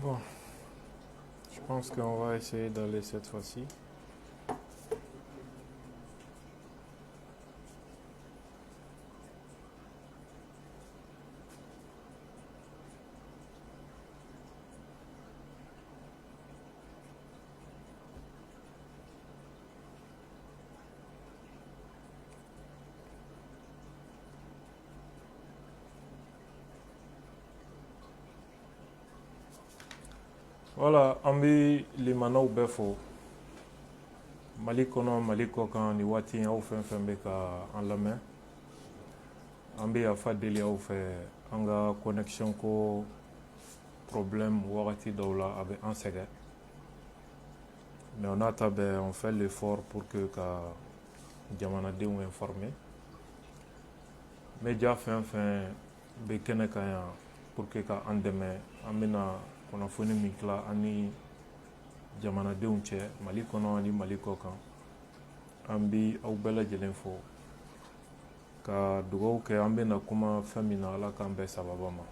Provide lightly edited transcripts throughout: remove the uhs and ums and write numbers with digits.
Bon, je pense qu'on va essayer d'aller cette fois-ci. Voilà, an bɛ limanaw bɛɛ fo Mali kɔnɔ Mali kɔ kan ni waati in aw fɛn fɛn bɛ ka an lamɛn an bɛ yafa deli aw fɛ an ka connexion ko problème wagati dɔw la a bɛ an sɛgɛn mais on a ta bɛɛ on fait l'effort pour que ka jamanadenw informer média fɛn fɛn bɛ kɛnɛ kan yan pour que ka an dɛmɛ an bɛna kunnafoni min tila an ni jamanadenw cɛ Mali kɔnɔ ani Mali kɔ kan an bi aw bɛɛ lajɛlen fo ka dugawu kɛ an bɛna kuma fɛn min na Ala k'an bɛɛ sababa ma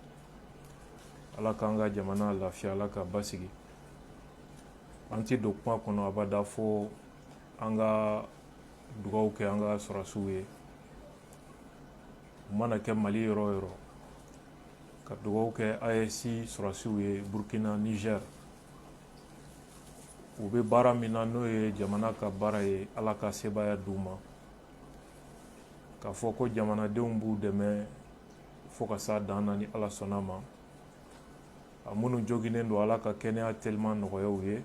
Ala k'an ka jamana lafiya Ala ka basigi an ti don kuma kɔnɔ abada fo an ka dugawu kɛ an ka sɔrɔsiw ye u mana kɛ Mali yɔrɔ o yɔrɔ ka dugawu kɛ AES sɔrɔsiw ye Burkina Niger u bɛ baara min na n'o ye jamana ka baara ye Ala ka sebaya d'u ma k'a fɔ ko jamanadenw b'u dɛmɛ fo ka s'a dan na ni Ala sɔnna ma a minnu joginnen don Ala ka kɛnɛya teliman nɔgɔya u ye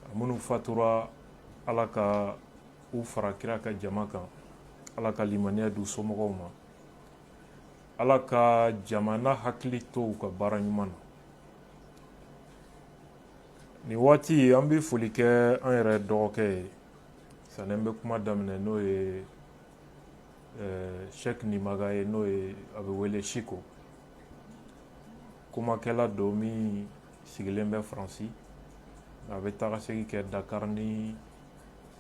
a minnu fatura Ala ka u fara kira ka jama kan Ala ka limaniya d'u somɔgɔw ma Ala ka jamana hakili to u ka baara ɲuman na ni waati an bɛ foli kɛ an yɛrɛ dɔgɔkɛ ye sani an bɛ kuma daminɛ n'o ye Sheikh Nimaga ye n'o ye a bɛ wele Siko kumakɛla don min sigilen bɛ Faransi a bɛ taga segi kɛ Dakar ni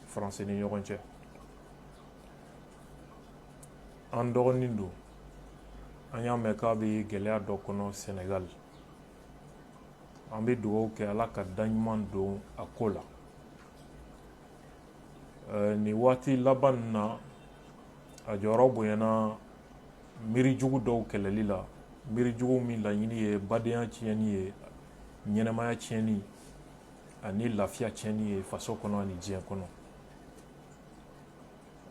Faransi ni ɲɔgɔn cɛ an dɔgɔnin don an y'a mɛn k'a bɛ gɛlɛya dɔ kɔnɔ Senegal an bɛ dugawu kɛ Ala ka daɲuman don a ko la ni waati laban nin na a jɔyɔrɔ bonyana miirijugu dɔw kɛlɛli la miirijugu min laɲini ye badenya tiɲɛni ye ɲɛnɛmaya tiɲɛni ani lafiya tiɲɛni ye faso kɔnɔ ani diɲɛ kɔnɔ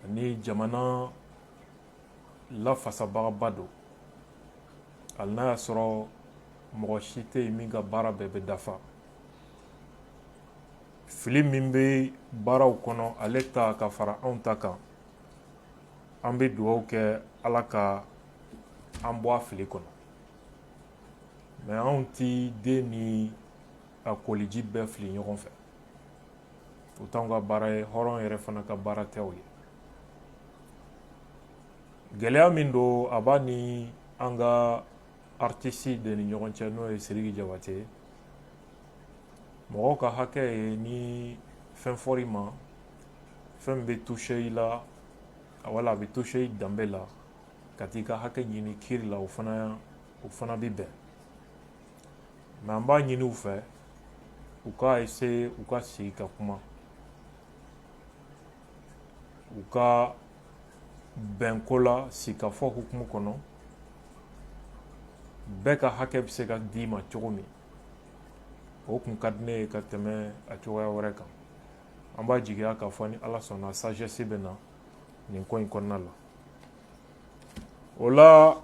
ani jamana lafasabagaba don hali n'a y'a sɔrɔ mɔgɔ si tɛ yen min ka baara bɛɛ bɛ dafa fili min bɛ baaraw kɔnɔ ale ta ka fara anw ta kan an bɛ dugawu kɛ Ala ka an bɔ a fili kɔnɔ mais anw ti den ni a koliji bɛɛ fili ɲɔgɔn fɛ o t'anw ka baara ye hɔrɔn yɛrɛ fana ka baara tɛ o ye gɛlɛya min don a b'a ni an ka artiste de ni ɲɔgɔn cɛ n'o ye Sidiki Jabate ye mɔgɔw ka hakɛ ye ni fɛn fɔr'i ma fɛn bɛ touché i la wala a bɛ touché i danbe la ka t'i ka hakɛ ɲini kiiri la o fana bɛ bɛn mais an b'a ɲini u fɛ u ka essayer u ka sigi ka kuma u ka bɛn ko la sikafɔ hukumu kɔnɔ bɛɛ ka hakɛ bɛ se ka d'i ma cogo min o kun ka di ne ye ka tɛmɛ a cogoya wɛrɛ kan an b'a jigiya k'a fɔ ni Ala sɔnna sagesse bɛ na nin ko in kɔnɔna la o la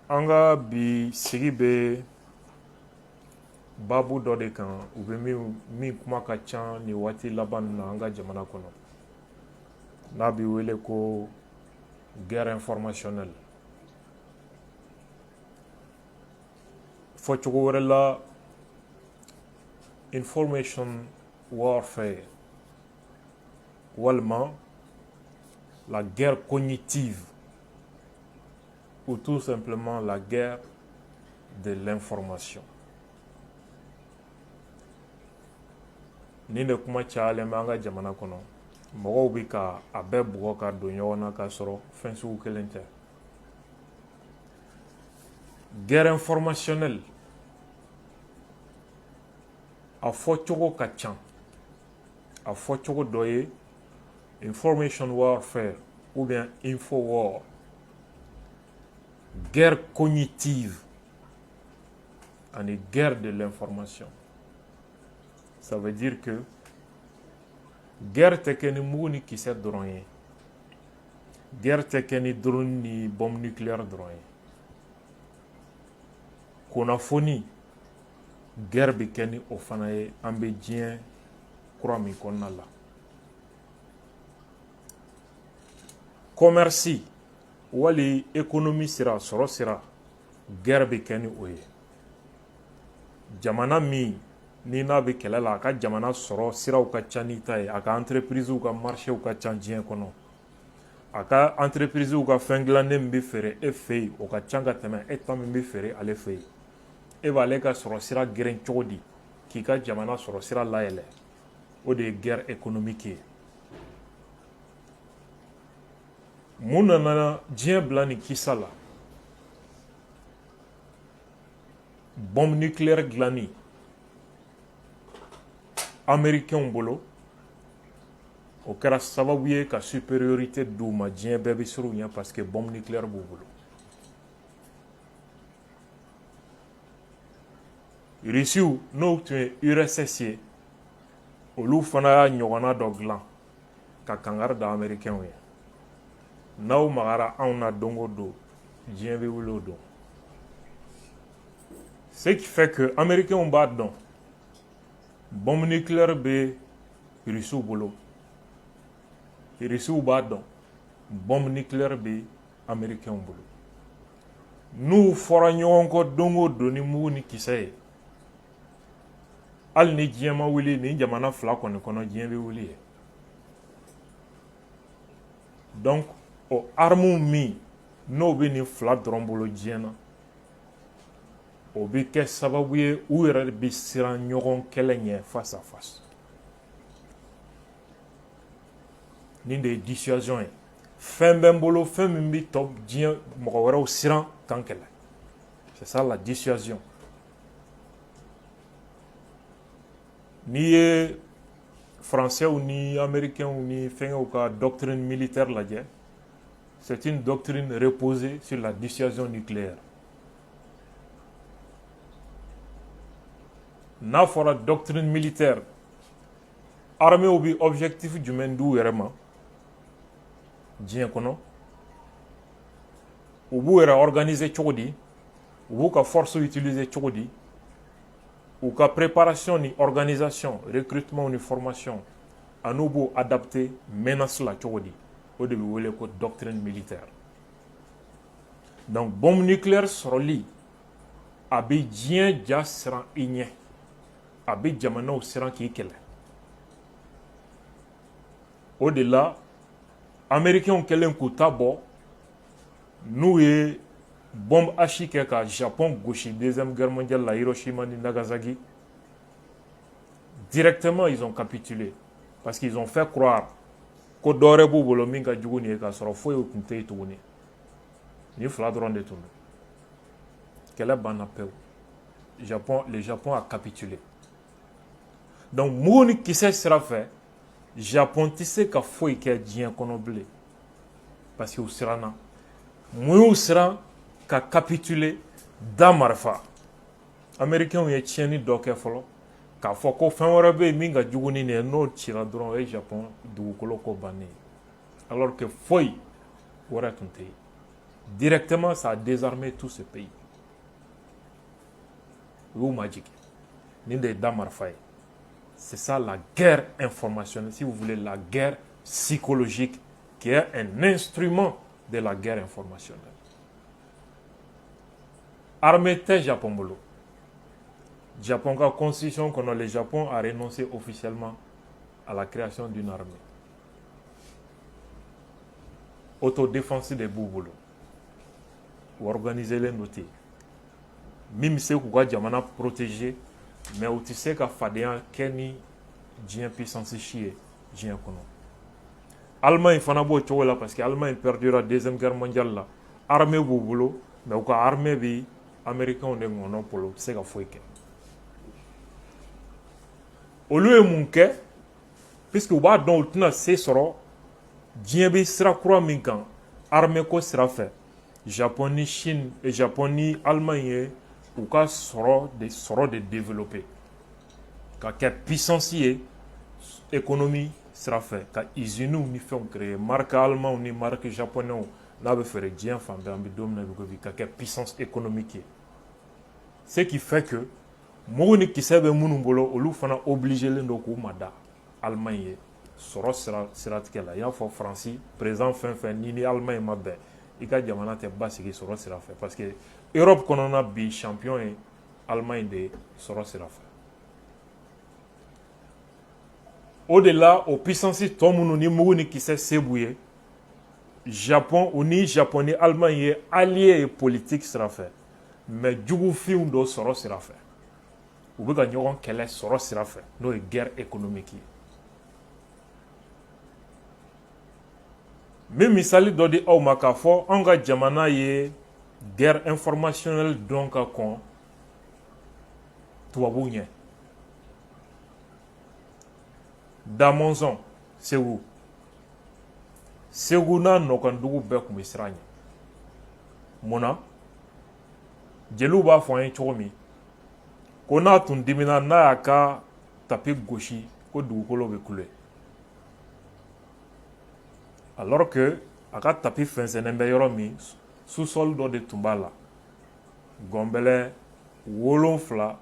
an ka bi sigi bɛ baabu dɔ de kan u bɛ min kuma ka ca nin waati laban ninnu na an ka jamana kɔnɔ n'a bɛ wele ko guerre informationnelle fɔcogo wɛrɛ la information warfare walima la guerre cognitive ou tout simplement la guerre de l'information nin de kuma cayalen bɛ an ka jamana kɔnɔ mɔgɔw bɛ ka a bɛɛ bugɔ ka don ɲɔgɔn na k'a sɔrɔ fɛn sugu kelen tɛ guerre informationnelle a fɔ cogo ka ca a fɔ cogo dɔ ye information warfare ou bien info war, guerre cognitive ani guerre de l'information. Ça veut dire que guerre tɛ kɛ ni mugu ni kisɛ dɔrɔn ye, guerre tɛ kɛ ni drone ni bombe nucléaire dɔrɔn ye, kunnafoni guerre bɛ kɛ ni o fana ye. An bɛ diɲɛ kura min kɔnɔna la, commerce wali économie sira sɔrɔ sira guerre bɛ kɛ ni o ye. Jamana min ni n'a bɛ kɛlɛ la a ka jamana sɔrɔ siraw ka ca ni ta ye, a ka entreprisew ka marché ka ca diɲɛ kɔnɔ, a ka entreprisew ka fɛn dilannen min bɛ feere e fɛ yen o ka ca ka tɛmɛ e ta min bɛ feere ale fɛ yen. E b'ale ka sɔrɔ sira geren cogo di k'i ka jamana sɔrɔ sira layɛlɛ? O de ye guerre économique ye. Mun nana diɲɛ bila ni kisa la? Bombe nucléaire dilanni américains bolo o kɛra sababu ye ka supériorité d'u ma diɲɛ bɛɛ bɛ siran u ɲɛ parce que bombe nucléaire b'u bolo. Rusiw n'o tun ye URSS ye olu fana y'a ɲɔgɔnna dɔ dilan ka kangari da américains ye. N'aw magara anw na don o don diɲɛ bɛ wuli o don. Ce qui fait que américains b'a dɔn bombe nucléaire bɛ Rusiw bolo, Rusiw b'a dɔn bombe nucléaire bɛ américains bolo. N'u fɔra ɲɔgɔn kɔ don o don ni mugu ni kisɛ ye, hali ni diɲɛ ma wuli ni jamana fila kɔni kɔnɔ diɲɛ bɛ wuli ye. Donc o armes min n'o bɛ nin fila dɔrɔn bolo diɲɛ na, o bɛ kɛ sababu ye u yɛrɛ bɛ siran ɲɔgɔn kɛlɛ ɲɛ face à face. Nin de ye dissuasion ye. Fɛn bɛ n bolo fɛn min bɛ tɔ diɲɛ mɔgɔ wɛrɛw siran kan kɛlɛ. C'est ça la dissuasion. N'i ye français ni américains ni fɛngɛw ka doctrine militaire lajɛ, c'est une doctrine reposée sur la dissuasion nucléaire. N'a fɔra doctrine militaire, armée bɛ objectif jumɛn d'u yɛrɛ ma diɲɛ kɔnɔ? U b'u yɛrɛ organiser cogo di? U b'u ka force utiliser cogo di? U ka préparation ni organisation, recrutement ni formation, a n'u b'u adapter menace la cogo di? O de bɛ wele ko doctrine militaire. Donc bombe nucléaire sɔrɔli a bɛ diɲɛ ja siran i ɲɛ, a bɛ jamanaw siran k'i kɛlɛ. O de la américains kɛlen k'u ta bɔ n'u ye bombe H kɛ ka Japon gosi deuxième guerre mondiale la Hiroshima ni Nagasaki, directement ils ont capitulé parce qu'ils ont fait croire ko dɔ wɛrɛ b'u bolo min ka jugu nin ye k'a sɔrɔ foyi tun tɛ yen tuguni. Ni fila dɔrɔn de tun don. Kɛlɛ banna pewu. Le Japon a capitulé. Donc mugu ni kisɛ sira fɛ Japon tɛ se ka foyi kɛ diɲɛ kɔnɔ bilen parce que u siranna. Mun y'u siran ka capituler da marifa. Américains ye tiɲɛni dɔ kɛ fɔlɔ k'a fɔ ko fɛn wɛrɛ bɛ yen min ka jugu ni nin ye, n'o cira dɔrɔn o ye Japon dugukolo ko bannen ye. Alors que foyi wɛrɛ tun tɛ yen. Directement ça a désarmé tout ce pays. U y'u majigin. Nin de ye da marifa ye. C'est ça la guerre informationnelle, si vous voulez, la guerre psychologique, qui est un instrument de la guerre informationnelle. Armée tɛ Japon bolo. Japon ka constitution kɔnɔ, le Japon a renoncé officiellement à la création d'une armée. Autodéfense de b'u bolo. U organiser len don ten. Min bɛ se k'u ka jamana protéger, mais u tɛ se ka fadenya kɛ ni diɲɛ puissance si ye diɲɛ kɔnɔ. Allemagne fana b'o cogo la parce que Allemagne perdura deuxième guerre mondiale la. Armée b'u bolo, mais u ka armée bɛ américains de ŋɔnɔ bolo, u tɛ se ka foyi kɛ. olu ye mun kɛ puisque u b'a dɔn u tɛna se sɔrɔ diɲɛ bɛ sira kura min kan armée ko sira fɛ Japon ni Chine Japon ni Allemagne ye u ka sɔrɔ de développer ka kɛ puissance ye économie sira fɛ ka usines ni fɛnw créer marque allemand ni marque japonais n'a bɛ feere diɲɛ fan bɛɛ an bɛ don min na i ko bi ka kɛ puissance économique ye ce qui fait que mugu ni kisɛ bɛ minnu bolo olu fana obligélen don k'u mada Allemagne ye sɔrɔ siratigɛ la i y'a fɔ Faransi président fɛn fɛn ni Allemagne ma bɛn i ka jamana tɛ basigi sɔrɔ sira fɛ parce que Europe kɔnɔna bi champion ye Allemagne de ye sɔrɔ sira fɛ o de la o puissance tɔ minnu ni mugu ni kisɛ se b'u ye Japon u ni Japon ni Allemagne ye allié ye politique sira fɛ mais jugufinw dɔ sɔrɔ sira fɛ u bɛ ka ɲɔgɔn kɛlɛ sɔrɔ sira fɛ n'o ye guerre économique ye min misali dɔ di aw ma k'a fɔ anw ka jamana ye guerre informationnelle dɔn ka kɔn tubabuw ɲɛ Da Mɔnzɔn Segu Segu n'a nɔkandugu bɛɛ tun bɛ siran ɲɛ mun na jeliw b'a fɔ an ye cogo min ko n'a tun dimina n'a y'a ka tapi gosi ko dugukolo bɛ kule alors que a ka tapi fɛnsɛnnen bɛ yɔrɔ min sous-sol dɔ de tun b'a la gɔnbɛlɛ 7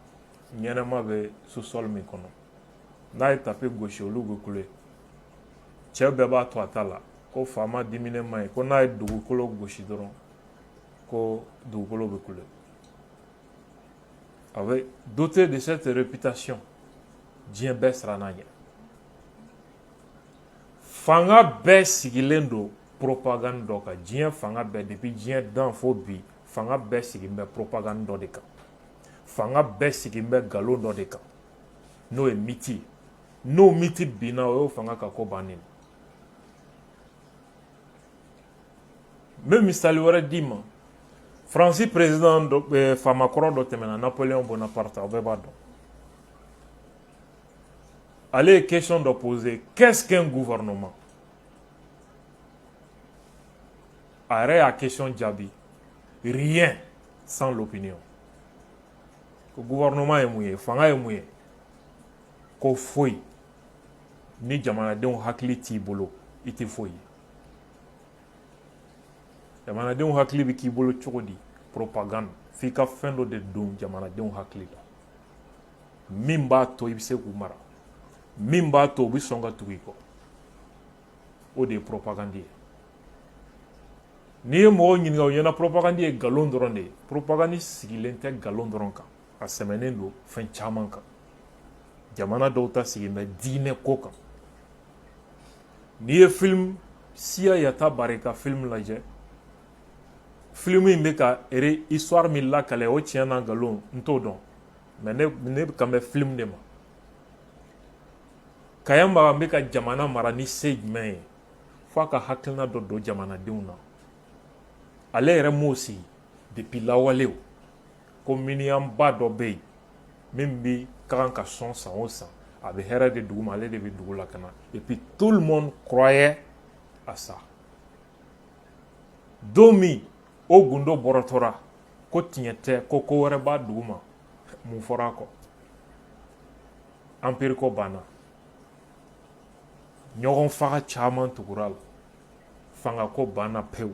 ɲɛnɛma bɛ sous-sol min kɔnɔ n'a ye tapi gosi olu bɛ kule cɛ bɛɛ b'a to a ta la ko faama diminen ma ye ko n'a ye dugukolo gosi dɔrɔn ko dugukolo bɛ kule a bɛ doté de cette réputation diɲɛ bɛɛ siranna ɲɛ fanga bɛɛ sigilen don propagande dɔ kan diɲɛ fanga bɛɛ depuis diɲɛ dan fo bi fanga bɛɛ sigilen bɛ propagande dɔ de kan fanga bɛɛ sigilen bɛ nkalon dɔ de kan n'o ye miti ye n'o miti binna o y'o fanga ka ko bannen n bɛ misali wɛrɛ d'i ma Faransi président faamakɔrɔ dɔ tɛmɛna Napoléon Bonaparte aw bɛɛ b'a dɔn ale ye question dɔ poser qu'est-ce qu'un gouvernement a yɛrɛ y'a question jaabi rien sans l'opinion ko gouvernement ye mun ye fanga ye mun ye ko foyi ni jamanadenw hakili t'i bolo i tɛ foyi ye jamanadenw hakili bɛ k'i bolo cogo di propagande f'i ka fɛn dɔ de don jamanadenw hakili la min b'a to i bɛ se k'u mara min b'a to u bɛ sɔn ka tugu i kɔ o de ye propagande ye n'i ye mɔgɔw ɲininka o ɲɛna propagande ye nkalon dɔrɔn de ye propagande sigilen tɛ nkalon dɔrɔn kan a sɛmɛnen don fɛn caman kan jamana dɔw ta sigilen bɛ diinɛ ko kan n'i ye film Siya Yata Bare ka film lajɛ film in bɛ ka histoire min lakale o tiɲɛ n'a nkalon n t'o dɔn mais ne kan bɛ film de ma Kayamba bɛ ka jamana mara ni se jumɛn ye f'a ka hakilina dɔ don jamanadenw na ale yɛrɛ m'o sigi depuis lawalew ko miniyamba dɔ bɛ yen min bɛ ka kan ka sɔn san o san a bɛ hɛrɛ de dugu ma ale de bɛ dugu lakana et puis tout le monde croyait à ça don min o gundo bɔrɔtɔra ko tiɲɛ tɛ ko wɛrɛ b'a dugu ma mun fɔra a kɔ empire ko banna ɲɔgɔn faga caman tugura la fanga ko banna pewu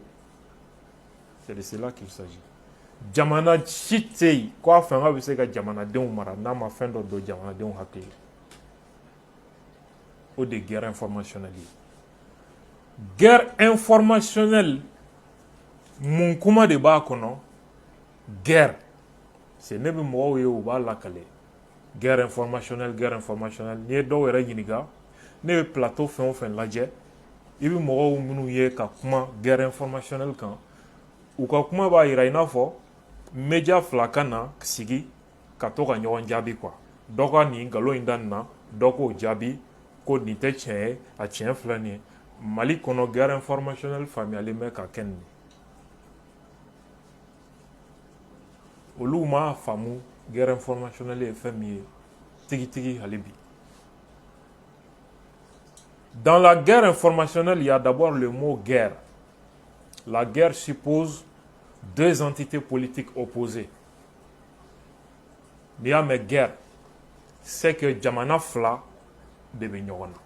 c'est de cela qu'il s'agit jamana si tɛ yen ko a fanga bɛ se ka jamanadenw mara n'a ma fɛn dɔ don jamanadenw hakili la o de ye guerre informationnelle ye guerre informationnelle mun kuma de b'a kɔnɔ guerre c'est ne bɛ mɔgɔw ye u b'a lakale guerre informationnelle n'i ye dɔw yɛrɛ ɲininka ne bɛ plateau fɛn o fɛn lajɛ i bɛ mɔgɔw minnu ye ka kuma guerre informationnelle kan u ka kuma b'a jira i n'a fɔ média fila ka na sigi ka to ka ɲɔgɔn jaabi quoi dɔ ka nin nkalon in da nin na dɔ k'o jaabi ko nin tɛ tiɲɛ ye a tiɲɛ filɛ nin ye Mali kɔnɔ guerre informationnelle faamuyalen bɛ ka kɛ nin ye olu m'a faamu guerre informationnelle ye fɛn min ye tigitigi hali bi Dans la guerre informationnelle, il y a d'abord le mot guerre. La guerre suppose deux entités politiques opposées. N'i y'a mɛn guerre, c'est que jamana fila de bɛ ɲɔgɔn na.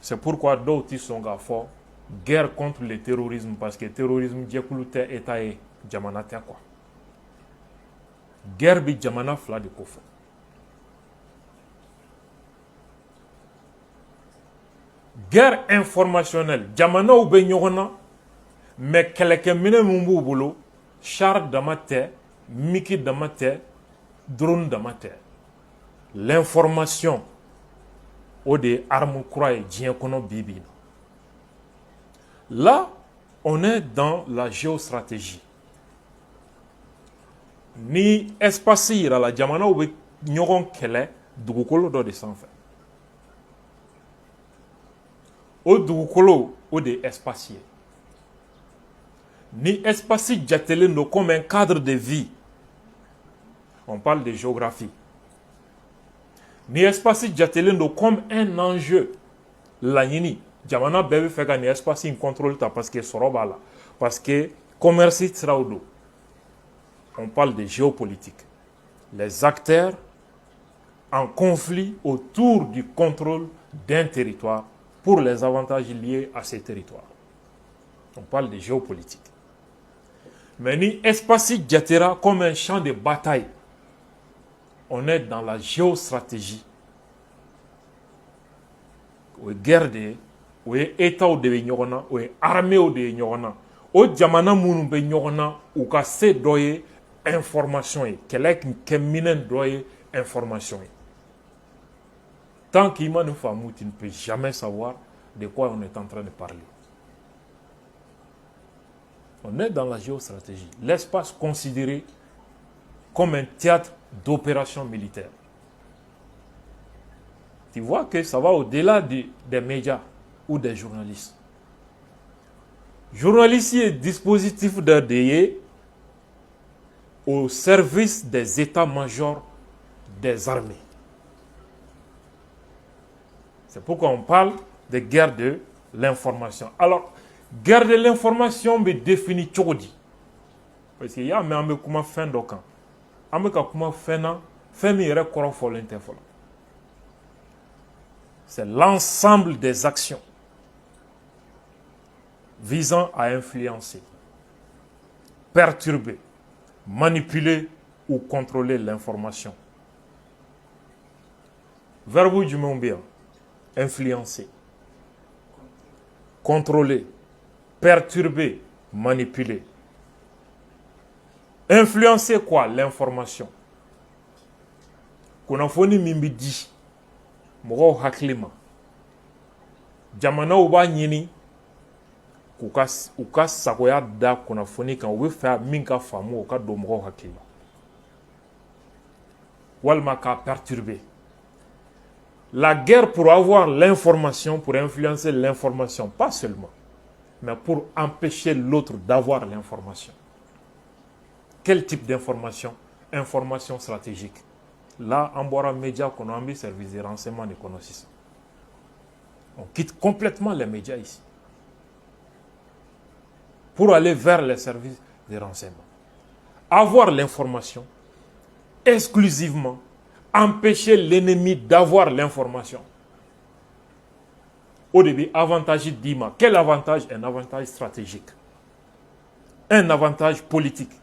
C'est pourquoi dɔw ti sɔn k'a fɔ guerre contre le terrorisme parce que terrorisme jɛkulu tɛ État ye, jamana tɛ quoi. Guerre bi jamana fila de ko fɔ. Guerre informationnelle, jamanaw bɛ ɲɔgɔn na mais kɛlɛkɛminɛ min b'u bolo, char dama tɛ, miki dama tɛ, drone dama tɛ. L'information o de arme kura ye diɲɛ kɔnɔ bi bi na. Là, on est dans la géostratégie. Ni espace yira la jamanaw bɛ ɲɔgɔn kɛlɛ dugukolo dɔ de sanfɛ. O dugukolo o de espace ye. Ni espace jatelen do comme un cadre de vie. On parle de géographie. Ni espace jatelen do comme un enjeu. Laɲini jamana bɛɛ bɛ fɛ ka ni espace in contrôle ta parce que sɔrɔ b'a la. Parce que commerce siraw do. On parle de géopolitique. Les acteurs en conflit autour du contrôle d'un territoire pour les avantages liés à ces territoires. On parle de géopolitique. Mais ni espace jatera comme un champ de bataille. On est dans la géostratégie. O guerre de, o État de ɲɔgɔn na, o armée de ɲɔgɔn na. O jamana minnu bɛ ɲɔgɔn na, u ka se dɔ ye information ye. Kɛlɛ kɛ minɛn dɔ ye information ye. Tant qu'il m'a ne faamu, tu ne peux jamais savoir de quoi on est en train de parler. On est dans la géostratégie. L'espace considéré comme un théâtre d'opération militaire. Tu vois que ça va au-delà des médias ou des journalistes. Journalistes est dispositif d'ADE au service des états-majors des armées. C'est pourquoi on parle de guerre de l'information. Alors, guerre de l'information me définit Tchogodi. Parce qu'il y a un peu comme fin d'aucun. Un peu comme fin d'an, fin de c'est l'ensemble des actions visant à influencer, perturber, manipuler ou contrôler l'information. Verbe du mot bien, influencer, contrôler, perturber, manipuler. Influencer quoi? L'information. Kunafoni mimbi di. Mɔgɔw hakili ma. Jamanaw b'a ɲini k'u ka sagoya da kunnafoni kan, u bɛ fɛ min ka faamu o ka don mɔgɔw hakili la. Walima k'a perturber. La guerre pour avoir l'information, pour influencer l'information, pas seulement, mais pour empêcher l'autre d'avoir l'information. Quel type d'information? Information stratégique. Là, on boit un média qu'on a mis service de renseignement et connaissance. On quitte complètement les médias ici pour aller vers les services de renseignement. Avoir l'information exclusivement, empêcher l'ennemi d'avoir l'information. Au début, avantage d'IMA. Quel avantage? Un avantage stratégique, un avantage politique,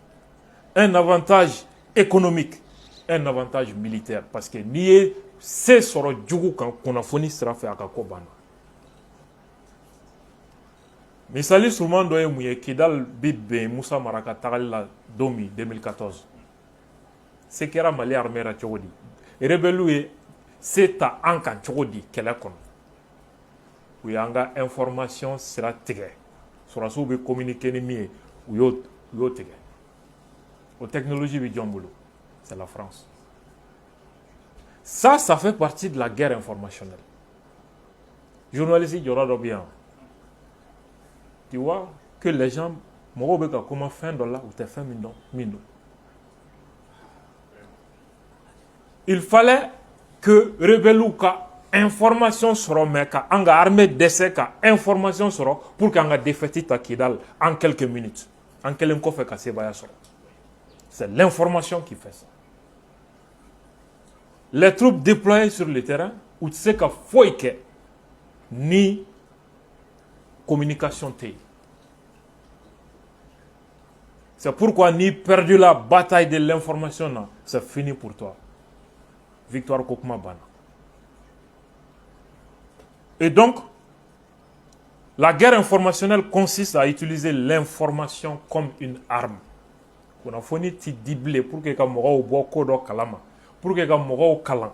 un avantage économique, un avantage militaire. Parce que ni c'est sur le jugu qu'on a fourni sera fait à Kakobana. Misali sûrement doye mouye Kidal Bibbe Moussa Maraka Tagalila Domi 2014. C'est qu'il y a Mali armée à Tchogodi. Et rebelle c'est à Anka Tchogodi qu'elle a connu. Où il y a une information sera tigre. Sur la soube communiquer ni mieux ou yo tigre. Aux technologies de Djambolo. C'est la France. Ça fait partie de la guerre informationnelle. Journalistes, il y aura bien. Tu vois que les gens, comment faire $, ou t'es fait $. Il fallait que Rebelouka information sera mais ka anga armée d'essai ka information sera pour qu'anga défaite ta Kidal en quelques minutes. En quelques minutes ka sebaya sera. C'est l'information qui fait ça. Les troupes déployées sur le terrain, où tu sais qu'il faut que ni communication t'es. C'est pourquoi ni perdu la bataille de l'information, c'est fini pour toi. Victoire Kokuma Bana. Et donc, la guerre informationnelle consiste à utiliser l'information comme une arme. On a fourni ti diblé pour que ka moga obo kodo kalama, pour que ka moga o kalan.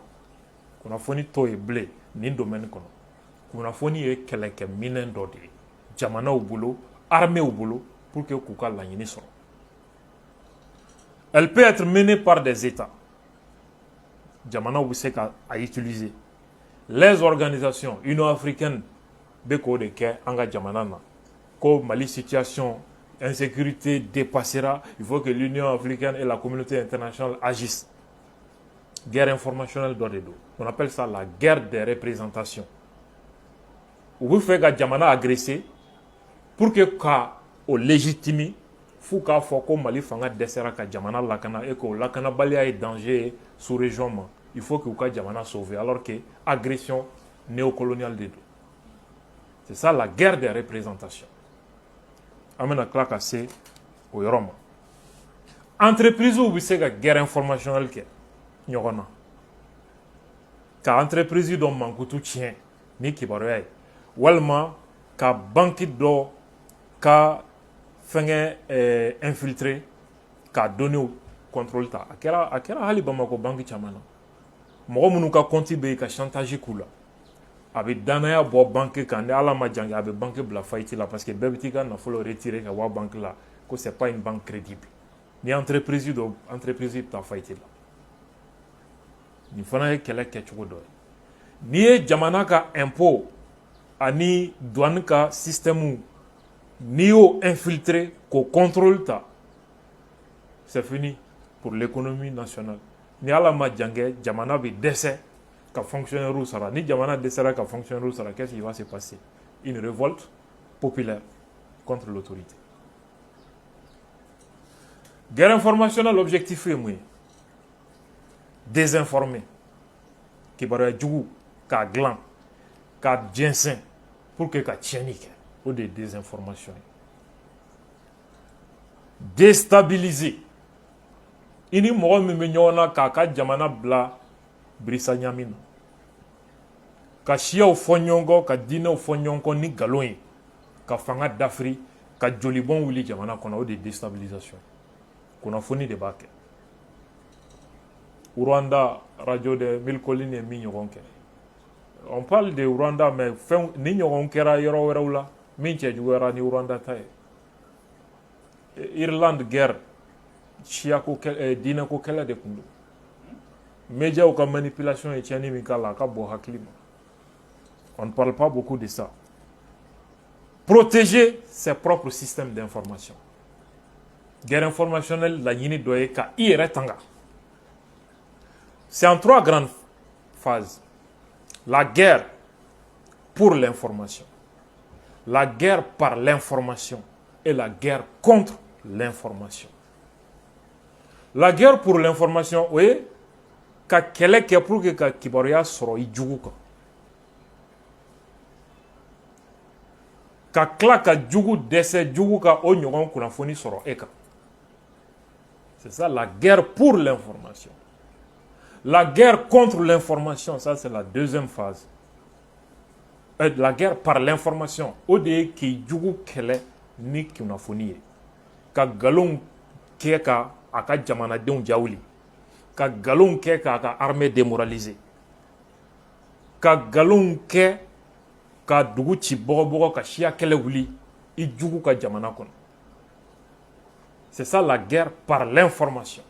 On a fourni to e blé ni domaine kono. On a fourni e keleke minen dode. Jamana au boulot, armée au boulot pour que kuka la yini so. Elle peut être menée par des États. Jamana ou sait à utiliser. Les organisations Union africaine beko de ke anga jamana na. Ko Mali situation insécurité dépassera, il faut que l'Union africaine et la communauté internationale agissent. Guerre informationnelle d'or et d'eau. On appelle ça la guerre des représentations. Vous faites que jamana agressé pour que au légitime faut qu'il faut que Mali fanga desera ka jamana lakana et que lakana balia est danger sous région. Il faut que le jamana sauve alors que agression néocoloniale des deux. C'est ça la guerre des représentations. Amena klaka c'est au Roma. Entreprise où vous savez guerre informationnelle que nyogona. Ka entreprise dont mankutu tient ni kibaroy. Walma ka banque do ka fenge infiltré ka donné au contrôle ta. Akera hali bamako banque chamana. Mogo munu ka compte be ka chantage kula. Abe danaya bo banque kan ne ala ma janga abe banque bla faiti la parce que bebitika na faut le retirer ka wa banque là que c'est pas une banque crédible. Ni entreprise ta faiti la. Ni fana kele ke chugo do. Ni jamana ka impôt ani douane ka système ni yo infiltré ko contrôle ta. C'est fini pour l'économie nationale. Ni ala ma jangé jamana bi décès ka fonctionnaire ou sera ni jamana décès ka fonctionnaire ou sera qu'est-ce qui va se passer? Une révolte populaire contre l'autorité. Guerre informationnelle l'objectif est moi désinformer qui bara djugu ka glan ka jensen pour que ka tchénique ou des désinformations. Déstabiliser. Ini mogo mi nyona ka jamana bla brisa nyamina. Ka shia o fonyongo ka dina o fonyongo ni galon ka fanga d'Afrique ka jolibon wuli jamana kono o de déstabilisation. Kuna foni de bake. Rwanda radio de mille collines et mignoronke. On parle de Rwanda mais ni nyoronkera yoro weraula minche juwera ni Rwanda tae. Irlande guerre chia ko dina ko kala de kundu média ou comme manipulation et tiani mikala ka bo haklima. On ne parle pas beaucoup de ça. Protéger ses propres systèmes d'information. Guerre informationnelle la yini doye ka ire tanga. C'est en trois grandes phases. La guerre pour l'information, la guerre par l'information et la guerre contre l'information. La guerre pour l'information, oui, ka kele ke pour que ka kibaruya soro i jugu kan. Ka kla ka jugu dese jugu ka o ɲɔgɔn kunnafoni soro e kan. C'est ça la guerre pour l'information. La guerre contre l'information, ça c'est la deuxième phase. La guerre par l'information, o de ki jugu kele ni kunnafoni ye. Ka galon ke ka aka jamanadenw jawuli. Ka galon ke ka aka armée démoralisée. Ka galon ke ka dugu ci bogo ka siya kele wuli I jugu ka jamana kono. C'est ça la guerre par l'information.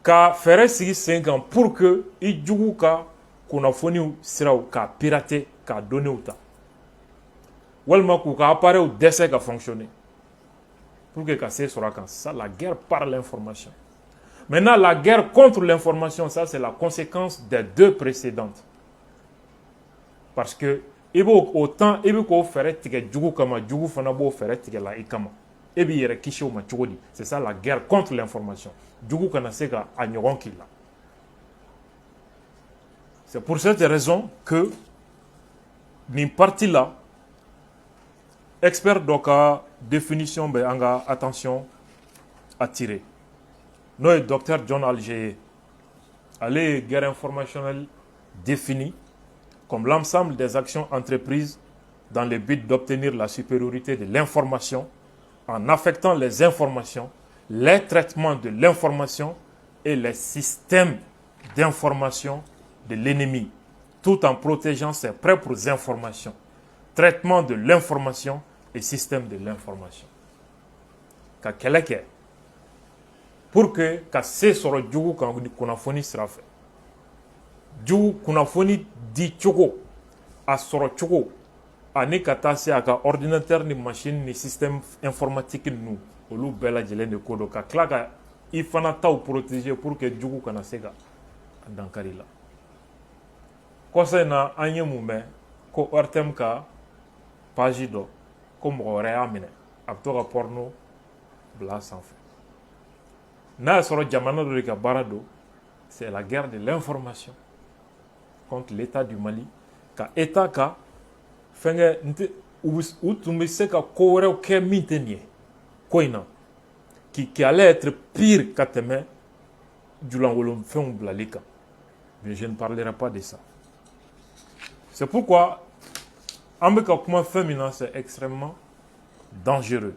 Ka fere sigi sen kan pour que I jugu ka kunnafoniw siraw ka pirater ka donner ta. Walma ku ka appareil dɛsɛ ka fonctionner. Pour que ka se sɔrɔ kan. Ça la guerre par l'information. Maintenant la guerre contre l'information, ça c'est la conséquence des deux précédentes. parce que i b'o autant i bɛ k'o fɛɛrɛ tigɛ jugu kama jugu fana b'o fɛɛrɛ tigɛ la i kama e b'i yɛrɛ kisi o ma cogo di c'est ça la guerre contre l'information jugu kana se ka a ɲɔgɔn k'i la c'est pour cette raison que nin partie là expert dɔ ka définition bɛ an ka attention attiré n'o ye docteur John Alger ye ale ye guerre informationnelle définie comme l'ensemble des actions entreprises dans le but d'obtenir la supériorité de l'information en affectant les informations, les traitements de l'information et les systèmes d'information de l'ennemi, tout en protégeant ses propres informations, traitement de l'information et système de l'information. Ka kɛlɛ kɛ pour que ka se sɔrɔ jugu kan kunnafoni sira fɛ jugu kunnafoni di cogo a sɔrɔ cogo ani ka taa se a ka ordinateur ni machine ni système informatique ninnu olu bɛɛ lajɛlen de ko don ka tila ka i fana taw protéger pour que jugu kana se ka a dankari la kɔsa in na an ye mun mɛn ko RTM ka page dɔ ko mɔgɔ wɛrɛ y'a minɛ a bɛ to ka porno bila a sanfɛ n'a y'a sɔrɔ jamana dɔ de ka baara don c'est la guerre de l'information contre l'État du Mali ka État ka fɛnkɛ u tun bɛ se ka ko wɛrɛw kɛ min tɛ nin ye ko in na qui allait être pire ka tɛmɛ julankolonfɛnw bilali kan mais je ne parlerai pas de ça c'est pourquoi an bɛ ka kuma fɛn min na c'est extrêmement dangereux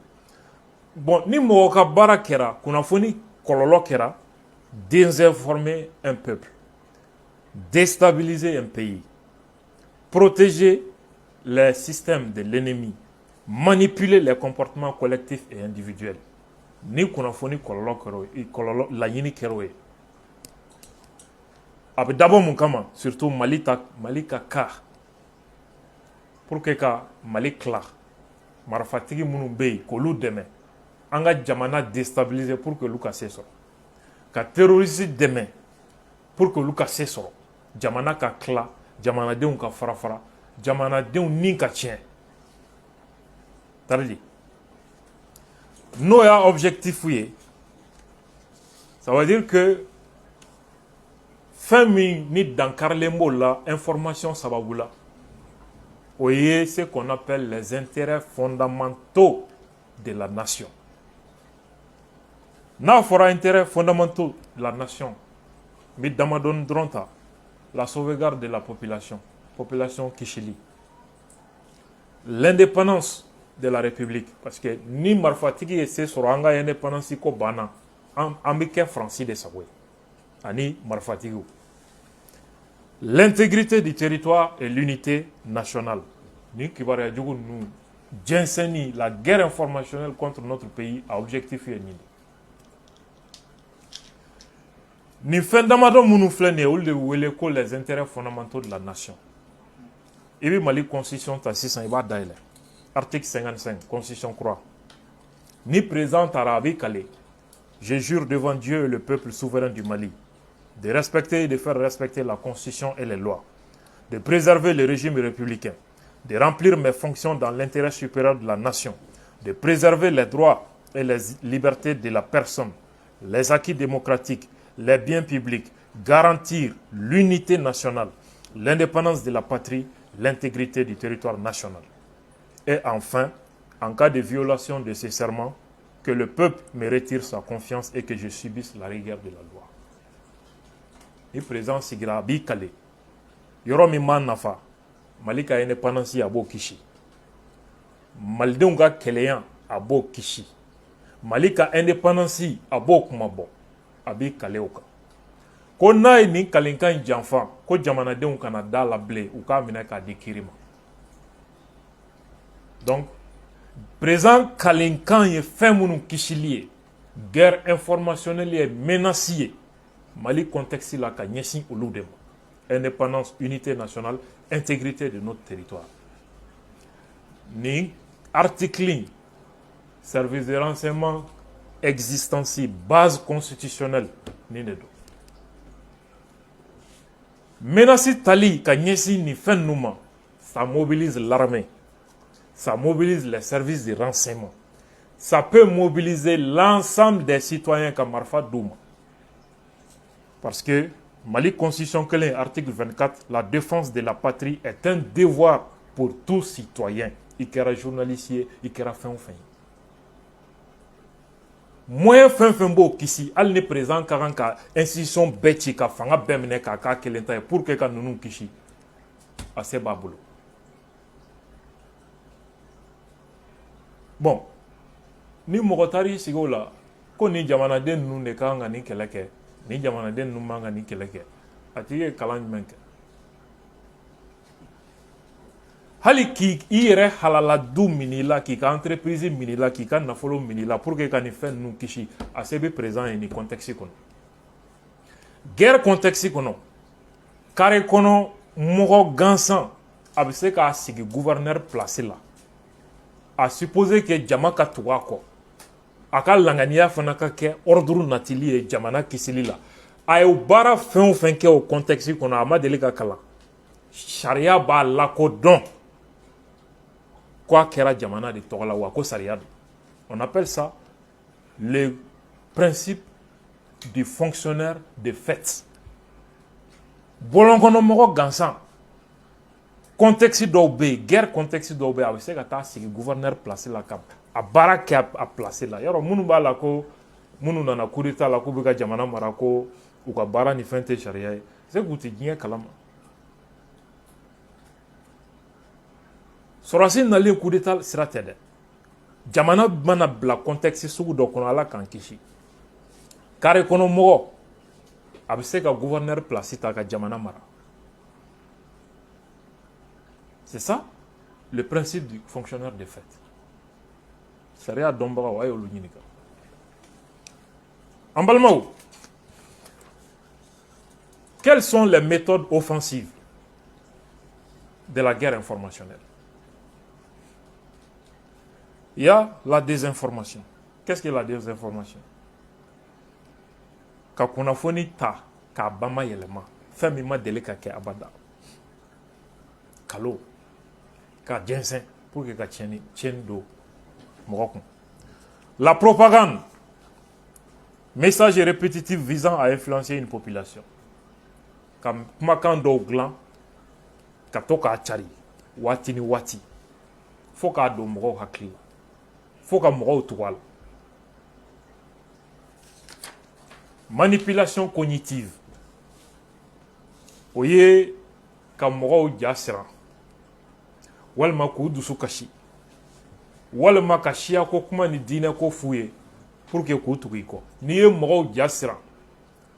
bon ni mɔgɔ ka baara kɛra kunnafoni kɔlɔlɔ kɛra désinformer un peuple déstabiliser un pays protéger les systèmes de l'ennemi, manipuler les comportements collectifs et individuels. Ni kunnafoni kɔlɔlɔ laɲini kɛra o ye a bɛ dabɔ mun kama surtout Mali ka cas pour que ka Mali tila marifatigi minnu bɛ yen k'olu dɛmɛ an ka jamana déstabiliser pour que olu ka se sɔrɔ ka terroriste dɛmɛ pour que olu ka se sɔrɔ jamana ka tila jamanadenw ka fara fara jamanadenw ni ka tiɲɛ taridi n'o y'a objectif ye ça veut dire que fɛn min ni dankarilen b'o la information sababu la o ye ce qu'on appelle les intérêts fondamentaux de la nation n'a fɔra intérêts fondamentaux de la nation n bɛ damadɔni dɔrɔn ta la sauvegarde de la population Kishili. L'indépendance de la République. Parce que ni marifatigi ye se sɔrɔ an ka indépendance ko banna an bɛ kɛ Faransi de sago ye ani marifatigiw. L'intégrité du territoire et l'unité nationale. Ni kibaruya jugu ninnu jɛnsɛnni la guerre informationnelle contre notre pays a objectif ye nin de. Nin fɛn damadɔ minnu filɛ nin ye olu de wele ko les intérêts fondamentaux de la nation. I bɛ Mali constitution ta sisan i b'a dayɛlɛ article 55 constitution kura ni président taara a b'i kale je jure devant Dieu et le peuple souverain du Mali de respecter et de faire respecter la constitution et les lois, de préserver le régime républicain, de remplir mes fonctions dans l'intérêt supérieur de la nation, de préserver les droits et les libertés de la personne, les acquis démocratiques, les biens publics, garantir l'unité nationale, l'indépendance de la patrie, l'intégrité du territoire national. Et enfin, en cas de violation de ces serments, que le peuple me retire sa confiance et que je subisse la rigueur de la loi. Le président sigira a b'i kale yɔrɔ min ma nafa Mali ka indépendance a b'o kisi malidenw ka kɛlɛya a b'o kisi Mali ka indépendance a b'o kuma bɔ a b'i kale o kan ko n'a ye nin kalenkan in janfa ko jamanadenw kana da la bilen u k'a minɛ k'a di kiri ma donc président kalenkan ye fɛn minnu kisili ye guerre informationnelle ye menace ye Mali contexte la ka ɲɛsin olu de ma indépendance unité nationale intégrité de notre territoire ni article service de renseignement existentiel base constitutionnelle ni de do menace tali ka ɲɛsin ni fɛn ninnu ma ça mobilise l'armée, ça mobilise les services de renseignement, ça peut mobiliser l'ensemble des citoyens comme Marfa Douma. Parce que Mali Constitution, article 24, la défense de la patrie est un devoir pour tout citoyen. Il sera journaliste, il sera fin. Moyen fin beau ici, elle n'est présent car institution bêti ka fanga bemne ka kelenta pour que nous kishi assez babolo. Bon, ni mogotari sigola ko ni jamana den nu ne ka ngani keleke ni jamana den nu manga ni keleke atige kalan menke hali ki ire halala du minila ki ka entreprise minila ki ka nafolo minila pour que kan fait nu kishi assez présent ni contexte kono guerre contexte kono kare kono mogo gansan abse ka sigi gouverneur placé là a supposé que jama ka tuwa ko aka langaniya fana ka kɛ ordre natili ye jamana kisili la a ye baara fɛn o fɛn kɛ o contexte kɔnɔ a ma deli ka kalan sariya b'a lakodɔn ko a kɛra jamana de tɔgɔ la wa ko sariya don on appelle ça le principe du fonctionnaire de fait bɔlɔnkɔnɔmɔgɔ gansan contexte dɔw bɛ yen guerre contexte dɔw bɛ yen a bɛ se ka taa sigi gouverneur placé la ka a baara kɛ a placé la yɔrɔ minnu b'a la ko minnu nana coup d'état la k'u bɛ ka jamana mara ko u ka baara ni fɛn tɛ sariya ye c'est k'u tɛ diɲɛ kalama sɔrɔdasi nalen coup d'état sira tɛ dɛ jamana mana bila contexte sugu dɔ kɔnɔ ala k'an kisi carré kɔnɔ mɔgɔ a bɛ se ka gouverneur placé ta ka jamana mara c'est ça le principe du fonctionnaire de fait sariya dɔnbagaw a y'olu ɲininka en balimaw quelles sont les méthodes offensives de la guerre informationnelle? Il y a la désinformation. Qu'est-ce que la désinformation? Ka kunnafoni ta k'a bama yɛlɛma fɛn min ma deli ka kɛ abada kalo ka jɛnsɛn pour que ka tiɲɛni don mɔgɔ kun. La propagande, message répétitif visant à influencer une population. Ka kumakan dɔw dilan ka to k'a cari waati ni waati fo k'a don mɔgɔw hakili la fo ka mɔgɔw tugu a la. Manipulation cognitive o ye ka mɔgɔw ja siran walima k'u dusu kasi walima ka siya ko kuma ni diinɛ ko f'u ye pour que k'u tugu i kɔ. N'i ye mɔgɔw ja siran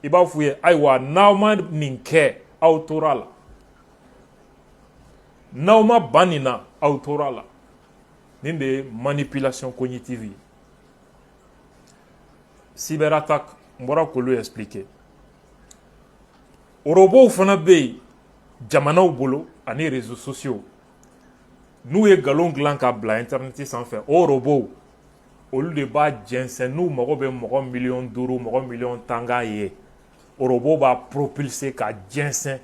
i b'a f'u ye ayiwa n'aw ma nin kɛ aw tora la n'aw ma ban nin na aw tora la. Nin de ye manipulation cognitive ye. Cyberattaque n bɔra k'olu expliquer. Robow fana bɛ yen jamanaw bolo ani réseaux sociaux n'u ye nkalon dilan k'a bila internet sanfɛ o robow olu de b'a jɛnsɛn n'u mago bɛ mɔgɔ miliyɔn 5 mɔgɔ miliyɔn 10 k'a ye o robot b'a propulser k'a jɛnsɛn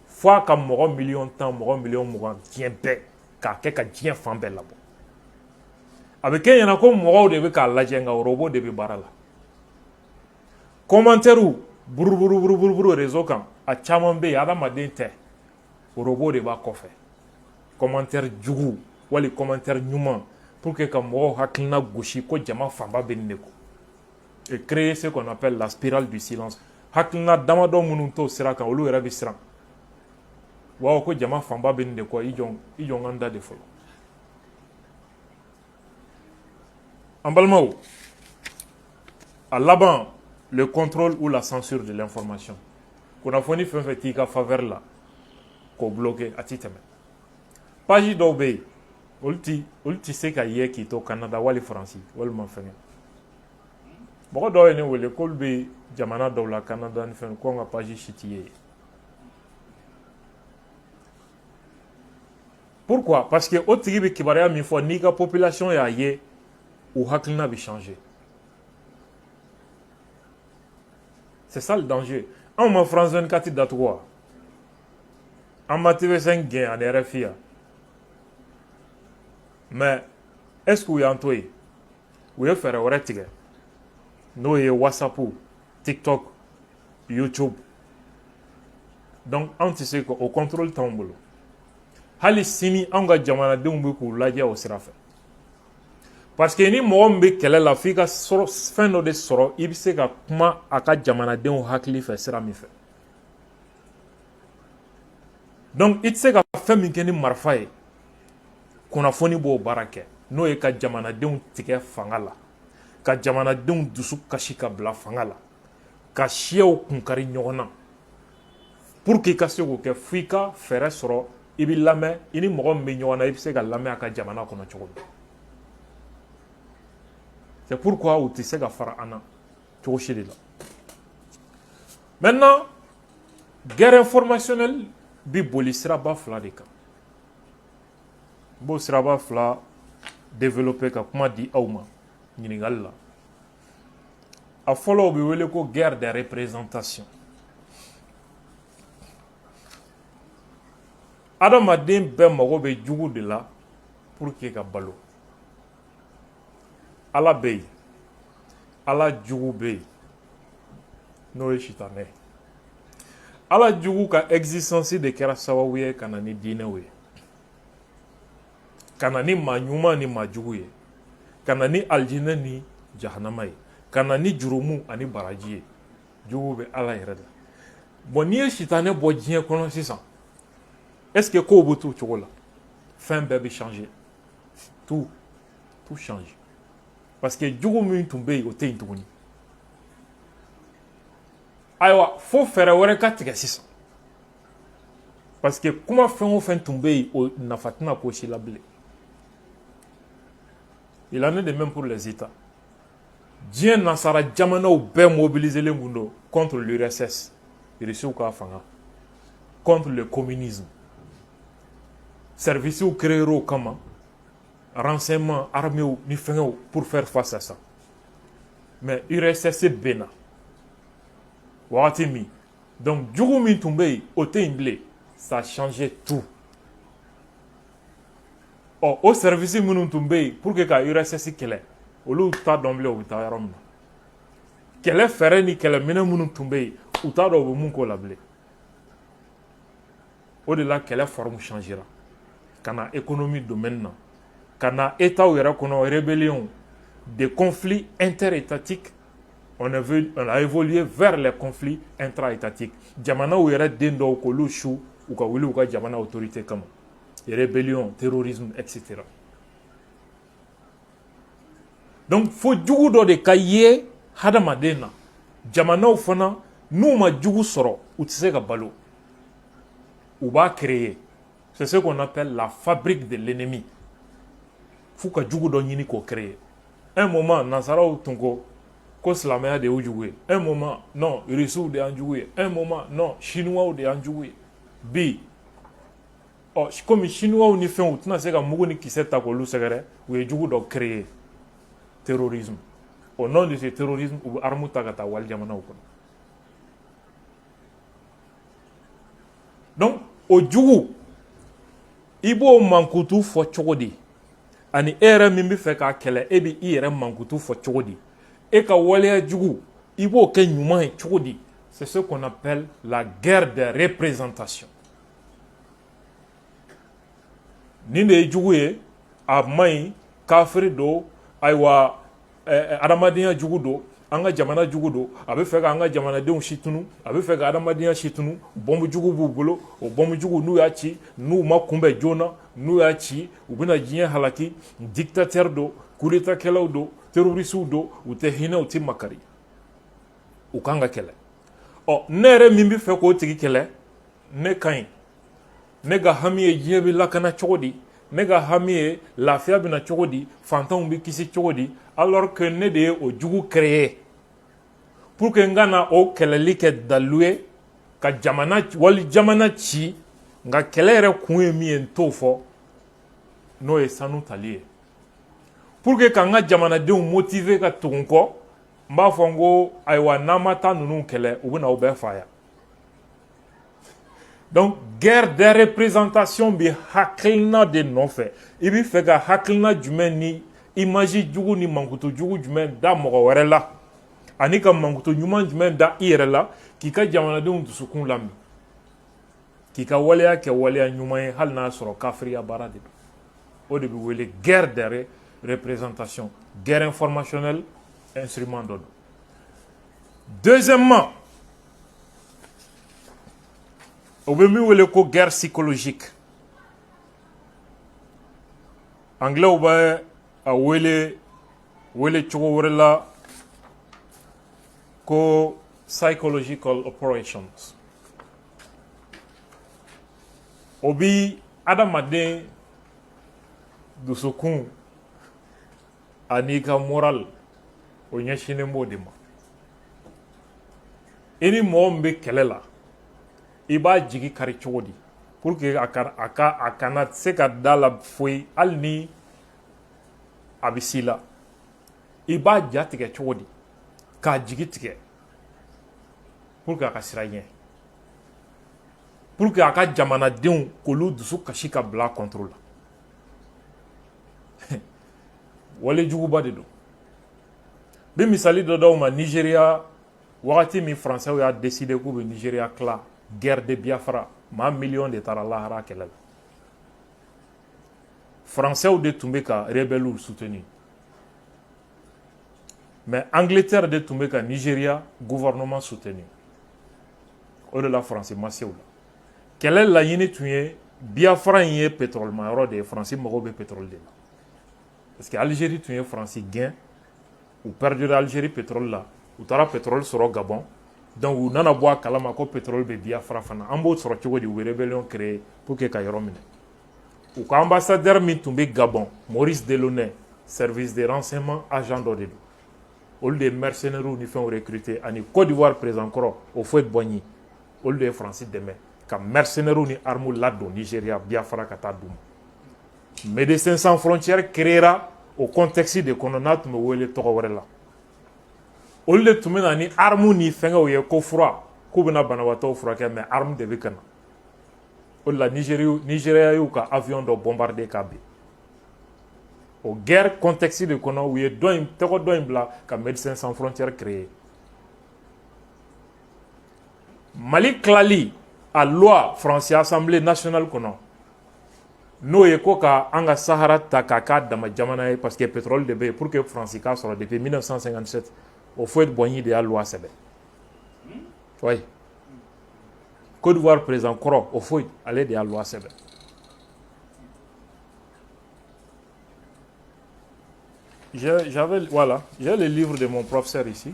fo a ka mɔgɔ miliyɔn 10 mɔgɔ miliyɔn 20 diɲɛ bɛɛ k'a kɛ ka diɲɛ fan bɛɛ labɔ. A bɛ kɛ ɲɛna ko mɔgɔw de bɛ k'a lajɛ nka o robot de bɛ baara la. Commentaire buruburu réseau kan a caman bɛ yen adamaden tɛ o robot de b'a kɔfɛ. Commentaire jugu wali commentaire ɲuman pour que ka mɔgɔw hakilina gosi ko jama fanba bɛ nin de ko. Et créer ce qu'on appelle la spirale du silence. Hakilina damadɔ minnu t'o sira kan olu yɛrɛ bɛ siran. Waaw ko jama fanba bɛ nin de kɔ i jɔ n ka n da de fɔlɔ. En balimaw a laban le contrôle ou la censure de l'information. Kunnafoni fɛn fɛn t'i ka faveur la k'o bloquer a t'i tɛmɛ. Page dɔw bɛ yen olu tɛ se ka ye k'i to Canada wali Faransi walima fɛngɛ. Mɔgɔ dɔw ye ne wele k'olu bɛ jamana dɔw la Canada ni fɛn ko n ka page si t'i ye. Pourquoi? Parce que o tigi bɛ kibaruya min fɔ n'i ka population y'a ye u hakilina bɛ changer. C'est ça le danger. Anw ma France 24 datugu wa? An ma TV5 gɛn ani RFI yan mais est-ce que u y'an to yen u ye fɛɛrɛ wɛrɛ tigɛ n'o ye whatsapp tiktok youtube donc an tɛ se k'o contrôle t'anw bolo hali sini anw ka jamanadenw bɛ k'u lajɛ o sira fɛ parce que ni mɔgɔ min bɛ kɛlɛ la f'i ka fɛn dɔ de sɔrɔ i bɛ se ka kuma a ka jamanadenw hakili fɛ sira min fɛ donc i tɛ se ka fɛn min kɛ ni marifa ye kunnafoni b'o baara kɛ n'o ye ka jamanadenw tigɛ fanga la ka jamanadenw dusu kasi ka bila fanga la ka siyaw kunkari ɲɔgɔn na pour que i ka se k'o kɛ f'i ka fɛɛrɛ sɔrɔ i bɛ lamɛn i ni mɔgɔ min bɛ ɲɔgɔn na i bɛ se ka lamɛn a ka jamana kɔnɔ cogo min c'est pourquoi u tɛ se ka fara an na cogo si de la maintenant guerre informationnelle bi boli siraba fila de kan n b'o siraba fila développer ka kuma di aw ma ɲininkali la a fɔlɔ u bɛ wele ko guerre de représentation adamaden bɛɛ mago bɛ jugu de la pour que ka balo ala bɛ yen ala jugu bɛ yen n'o ye sitanɛ ye ala jugu ka existence de kɛra sababu ye ka na ni diinɛw ye ka na ni maa ɲuman ni maa jugu ye ka na ni alijinɛ ni jahanama ye ka na ni jurumu ani baraji ye jugu bɛ ala yɛrɛ la bon n'i ye sitanɛ bɔ diɲɛ kɔnɔ sisan est-ce que kow bɛ t'o cogo la fɛn bɛɛ bɛ changer tout change parce que jugu min tun bɛ yen o tɛ yen tuguni ayiwa fo fɛɛrɛ wɛrɛ ka tigɛ sisan parce que kuma fɛn o fɛn tun bɛ yen o nafa tɛna k'o si la bilen il en est de même pour les États diɲɛ nasara jamanaw bɛɛ mobiliselen kun don contre l'URSS irisiw ka fanga contre le communisme services créés o kama renseignement armées ni fɛngɛw pour faire face à ça mais URSS benna wagati min donc jugu min tun bɛ yen o tɛ yen bilen ça a changé tout ɔ o service minnu tun bɛ yen pour que ka URSS kɛlɛ olu t'a dɔn bilen u bɛ taa yɔrɔ min na kɛlɛ fɛɛrɛ ni kɛlɛminɛ minnu tun bɛ yen u t'a dɔn u bɛ mun k'o la bilen o de la kɛlɛ forme changera ka na économie domaine na ka na état yɛrɛ kɔnɔ rébellion des conflits interétatiques on a évolué vers les conflits intra-étatiques jamanaw yɛrɛ den dɔw k'olu su u ka wuli u ka jamana autorité kama rébellion terrorisme etc donc fo jugu dɔ de ka ye hadamaden na jamanaw fana n'u ma jugu sɔrɔ u tɛ se ka balo u b'a créer c'est ce qu'on appelle la fabrique de l'ennemi f'u ka jugu dɔ ɲini k'o créer un moment nasaraw tun ko silamɛya de y'u jugu ye un moment non irisiw de y'an jugu ye un moment non chinois de y'an jugu ye bi ɔ komi chinois ni fɛnw u tɛna se ka mugu ni kisɛ ta k'olu sɛgɛrɛ u ye jugu dɔ créer terrorisme au nom de ce terrorisme u bɛ arme ta ka taa wali jamanaw kɔnɔ donc o jugu i b'o mankutu fɔ cogo di ani e yɛrɛ min bɛ fɛ k'a kɛlɛ e bɛ i yɛrɛ mankutu fɔ cogo di e ka waleya jugu i b'o kɛ ɲuman ye cogo di c'est ce qu'on appelle la guerre de représentation nin de ye jugu ye a man ɲi kafiri don ayiwa adamadenya jugu don an ka jamana jugu don a bɛ fɛ k'an ka jamanadenw si tunu a bɛ fɛ ka adamadenya si tunu bɔnbu jugu b'u bolo o bɔnbu jugu n'u y'a ci n'u ma kunbɛn joona n'u y'a ci u bɛna diɲɛ halaki dictateur don coup d'état kɛlaw don terroristes don u tɛ hinɛ u tɛ makari u kan ka kɛlɛ ɔ ne yɛrɛ min bɛ fɛ k'o tigi kɛlɛ ne ka ɲi ne ka hami ye diɲɛ bɛ lakana cogo di ne ka hami ye lafiya bɛ na cogo di fantanw bɛ kisi cogo di alors que ne de ye o jugu créer pour que n ka na o kɛlɛli kɛ dalu ye ka jamana wali jamana ci nka kɛlɛ yɛrɛ kun ye min ye n t'o fɔ n'o ye sanu tali ye pour que k'an ka jamanadenw motiver ka tugu n kɔ n b'a fɔ n ko ayiwa n'an ma taa ninnu kɛlɛ u bɛ na aw bɛɛ fa yan Donc guerre des représentations bi hakilina de nɔfɛ i bi fɛ ka hakilina jumɛn ni image jugu ni mankuto jugu jumɛn da mɔgɔ wɛrɛ la ani ka mankuto ɲuman jumɛn da i yɛrɛ la k'i ka jamanadenw dusukun lami k'i ka waleya kɛ waleya ɲuman ye hali n'a sɔrɔ kafiriya baara de don o de bɛ wele guerre des représentations guerre informationnelle instrument dɔ don. Deuxièmement, o bɛ min wele ko guerre psychologique anglais bɛ a wele cogo wɛrɛ la ko psychological operations. O bi adamaden dusukun ani ka moral o ɲɛsinnen b'o de ma. I ni mɔgɔ min bɛ kɛlɛ la i b'a jigi kari cogo di pour que a kana se ka da la foyi hali ni a bɛ s'i la i b'a ja tigɛ cogo di k'a jigi tigɛ pour que a ka sira ɲɛ pour que a ka jamanadenw k'olu dusu kasi ka bila contrôle la wale juguba de don. Bi misali dɔ d'aw ma Nigeria wagati min français y'a décidé k'u bɛ Nigeria tila guerre de Biafra maa million de taara lahara kɛlɛ la français de tun bɛ ka rebelles soutenir mais Angleterre de tun bɛ ka Nigeria gouvernement soutenir o de la France ma se o la kɛlɛ laɲini tun ye Biafra in ye pétrole mayɔrɔ de ye France mago bɛ pétrole de la parce que Algérie tun ye France gɛn u perdre Algérie pétrole la u taara pétrole sɔrɔ Gabon donc u nana bɔ a kalama ko pétrole bɛ Biafra fana an b'o sɔrɔ cogo di u bɛ rébellion créer pour que ka yɔrɔ minɛ u ka ambassadeur min tun bɛ Gabon Maurice Delaunay service de renseignement agent dɔ de don olu de ye mercenaires ni fɛnw recruter ani Côte d'Ivoire président kɔrɔ Houphouët-Boigny olu de ye France dɛmɛ ka mercenaires ni armes ladon Nigeria Biafra ka taa d'u ma Médecins sans frontières créera au contexte de kɔnɔ n'a tun bɛ wele tɔgɔ wɛrɛ la olu de tun bɛ na ni armes ni fɛngɛw ye ko fura k'u bɛna banabaatɔw furakɛ mais arme de bɛ ka na o de la Nigeria y'u ka avion dɔ bombarder ka bin o guerre contexte de kɔnɔ u ye tɔgɔ dɔ in bila ka Médecins sans frontières créer Mali tilali a loi France Assemblée nationale kɔnɔ n'o ye ko ka an ka Sahara ta k'a k'a dama jamana ye parce que pétrole de bɛ yen pour que France k'a sɔrɔ depuis 1957 Houphouët-Boigny de y'a loi sɛbɛn oui Côte d'Ivoire président kɔrɔ Houphouët ale de y'a loi sɛbɛn j'ai le livre de mon professeur ici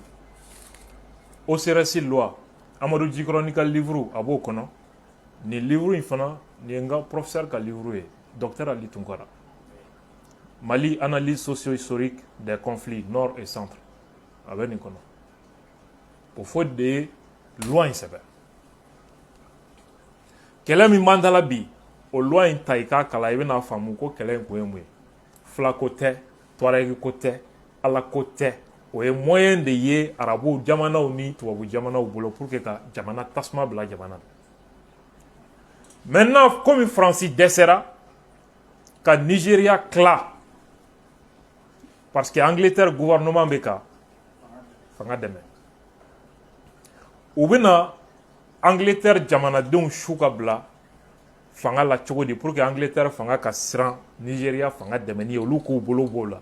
OCRS loi Amadou Djikoro ka livre a b'o kɔnɔ nin livre in fana nin ye n ka professeur ka livre ye docteur Ali Tunkara Mali analyse socio-historique des conflits nord et centre a bɛ nin kɔnɔ Houphouët de ye loi in sɛbɛn kɛlɛ min b'an da la bi o loi in ta i k'a kalan i bɛna faamu ko kɛlɛ in kun ye mun ye filako tɛ Touareg ko tɛ Ala ko tɛ o ye moyen de ye arabu jamanaw ni tubabu jamanaw bolo pour que ka jamana tasuma bila jamana na maintenant comme France dɛsɛra ka Nigeria tila parce que Angleterre gouvernement bɛ ka fanga dɛmɛ u bɛna Angleterre jamanadenw su ka bila fanga la cogo di pour que Angleterre fanga ka siran Nigeria fanga dɛmɛ ni olu k'u bolo b'o la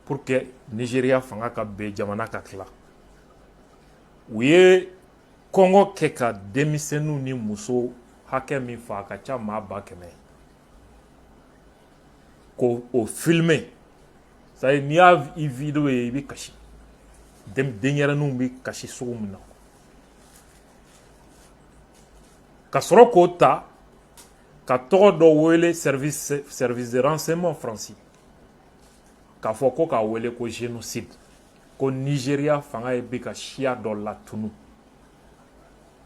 pour que Nigeria fanga ka bɛn jamana ka tila u ye kɔngɔ kɛ ka denmisɛnninw ni muso hakɛ min fa a ka ca maa 100,000 k'o filmer c'est à dire n'i y'a vidéo ye i bɛ kasi denyɛrɛninw bɛ kasi sugu min na ka sɔrɔ k'o ta ka tɔgɔ dɔ wele service de renseignement français k'a fɔ ko k'a wele ko génocide ko Nigeria fanga ye bɛ ka siya dɔ latunu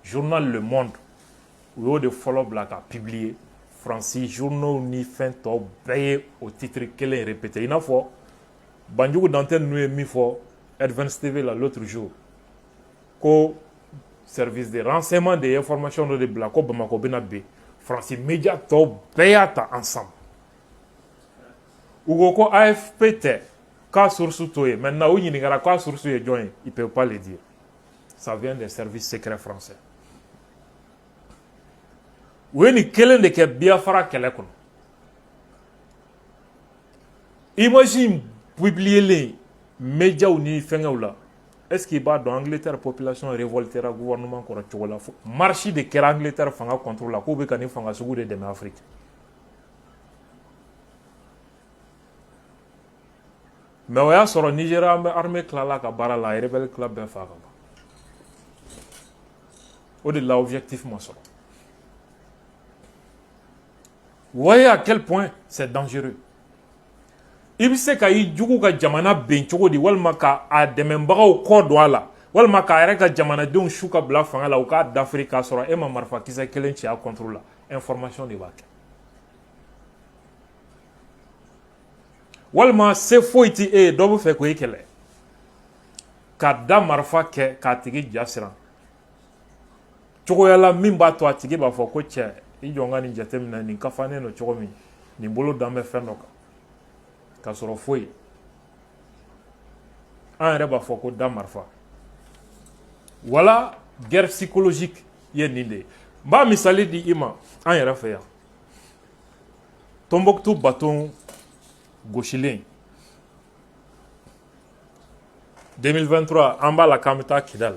journal Le Monde u y'o de fɔlɔ bila ka publier France journaux ni fɛn tɔw bɛɛ ye o titre kelen répété i n'a fɔ Banjugu Dante ninnu ye min fɔ Advance TV la l'autre jour ko service de renseignement de information de bila ko Bamako bena be France média tɔw bɛɛ y'a ta ensemble u ko ko AFP tɛ k'a source to ye maintenant u ɲininkara k'a source ye jɔn ye ils peuvent pas le dire ça vient des services secrets français u ye nin kelen de kɛ Biafra kɛlɛ kɔnɔ image in publielen médiaw ni fɛngɛw la est-ce qu'il b'a dɔn Angleterre population révoltera gouvernement kɔrɔ cogo la marche de kɛra Angleterre fanga contrôle la k'u bɛ ka nin fanga sugu de dɛmɛ Afrique mais o y'a sɔrɔ Nigeria armée tilala ka baara la a ye rebelle tila bɛɛ faga ka ban o de la objectif ma sɔrɔ vous voyez à quel point c'est dangereux i bɛ se ka i jugu ka jamana ben cogo di walima ka a dɛmɛbagaw kɔ don a la walima k'a yɛrɛ ka jamanadenw su ka bila fanga la u k'a dafiri k'a sɔrɔ e ma marifakisɛ kelen ci a contre la information de b'a kɛ walima se foyi ti e ye dɔ bɛ fɛ k'o kɛlɛ ka da marifa kɛ k'a tigi ja siran cogoya la min b'a to a tigi b'a fɔ ko cɛ i jɔ n ka nin jateminɛ nin kafannen don cogo min nin bolo dan bɛ fɛn dɔ kan k'a sɔrɔ foyi an yɛrɛ b'a fɔ ko da marifa wala guerre psychologique ye nin de ye n b'a misali di i ma an yɛrɛ fɛ yan Tombouctou baton gosilen 2023 an b'a la k'an bɛ taa Kidal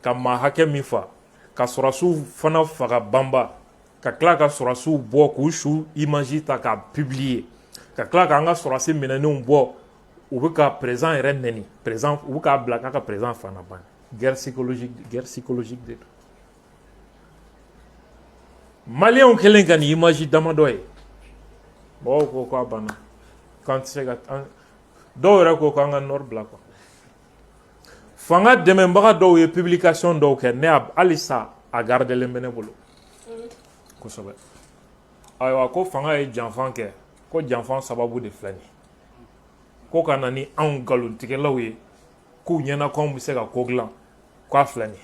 ka maa hakɛ min fa ka sɔrɔsiw fana faga banba ka tila ka sɔrɔsiw bɔ k'u su image ta k'a publier ka tila k'an ka sɔrɔsi minɛnenw bɔ u bɛ ka président yɛrɛ nɛni président u bɛ k'a bila k'a ka président fana ban guerre psychologique de don maliyɛnw kɛlen ka nin image damadɔ ye mɔgɔw ko k'a banna k'an tɛ se ka dɔw yɛrɛ ko k'an ka nord bila quoi fanga dɛmɛbaga dɔw ye publication dɔw kɛ ne halisa a gardelen bɛ ne bolo kosɛbɛ ayiwa ko fanga ye janfan kɛ ko janfan sababu de filɛ nin ye ko ka na ni anw nkalontigɛlaw ye k'u ɲɛna k'anw bɛ se ka ko dilan k'a filɛ nin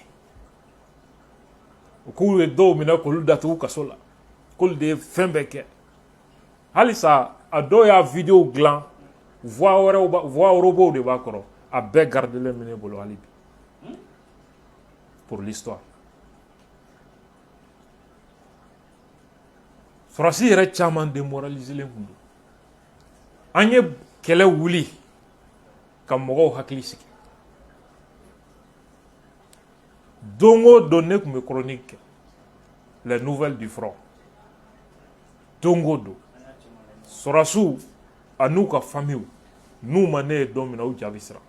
ye k'u ye dɔw minɛ k'olu datugu kaso la k'olu de ye fɛn bɛɛ kɛ halisa a dɔw y'a video dilan voix robow de b'a kɔrɔ a bɛɛ gardelen bɛ ne bolo hali bi pour l'histoire sɔrɔsi yɛrɛ caman démoraliselen tun don an ye kɛlɛ wuli ka mɔgɔw hakili sigi don o don ne tun bɛ chronique kɛ les nouvelles du front don o don sɔrɔsiw a n'u ka famille n'u ma ne ye don min na u ja bɛ siran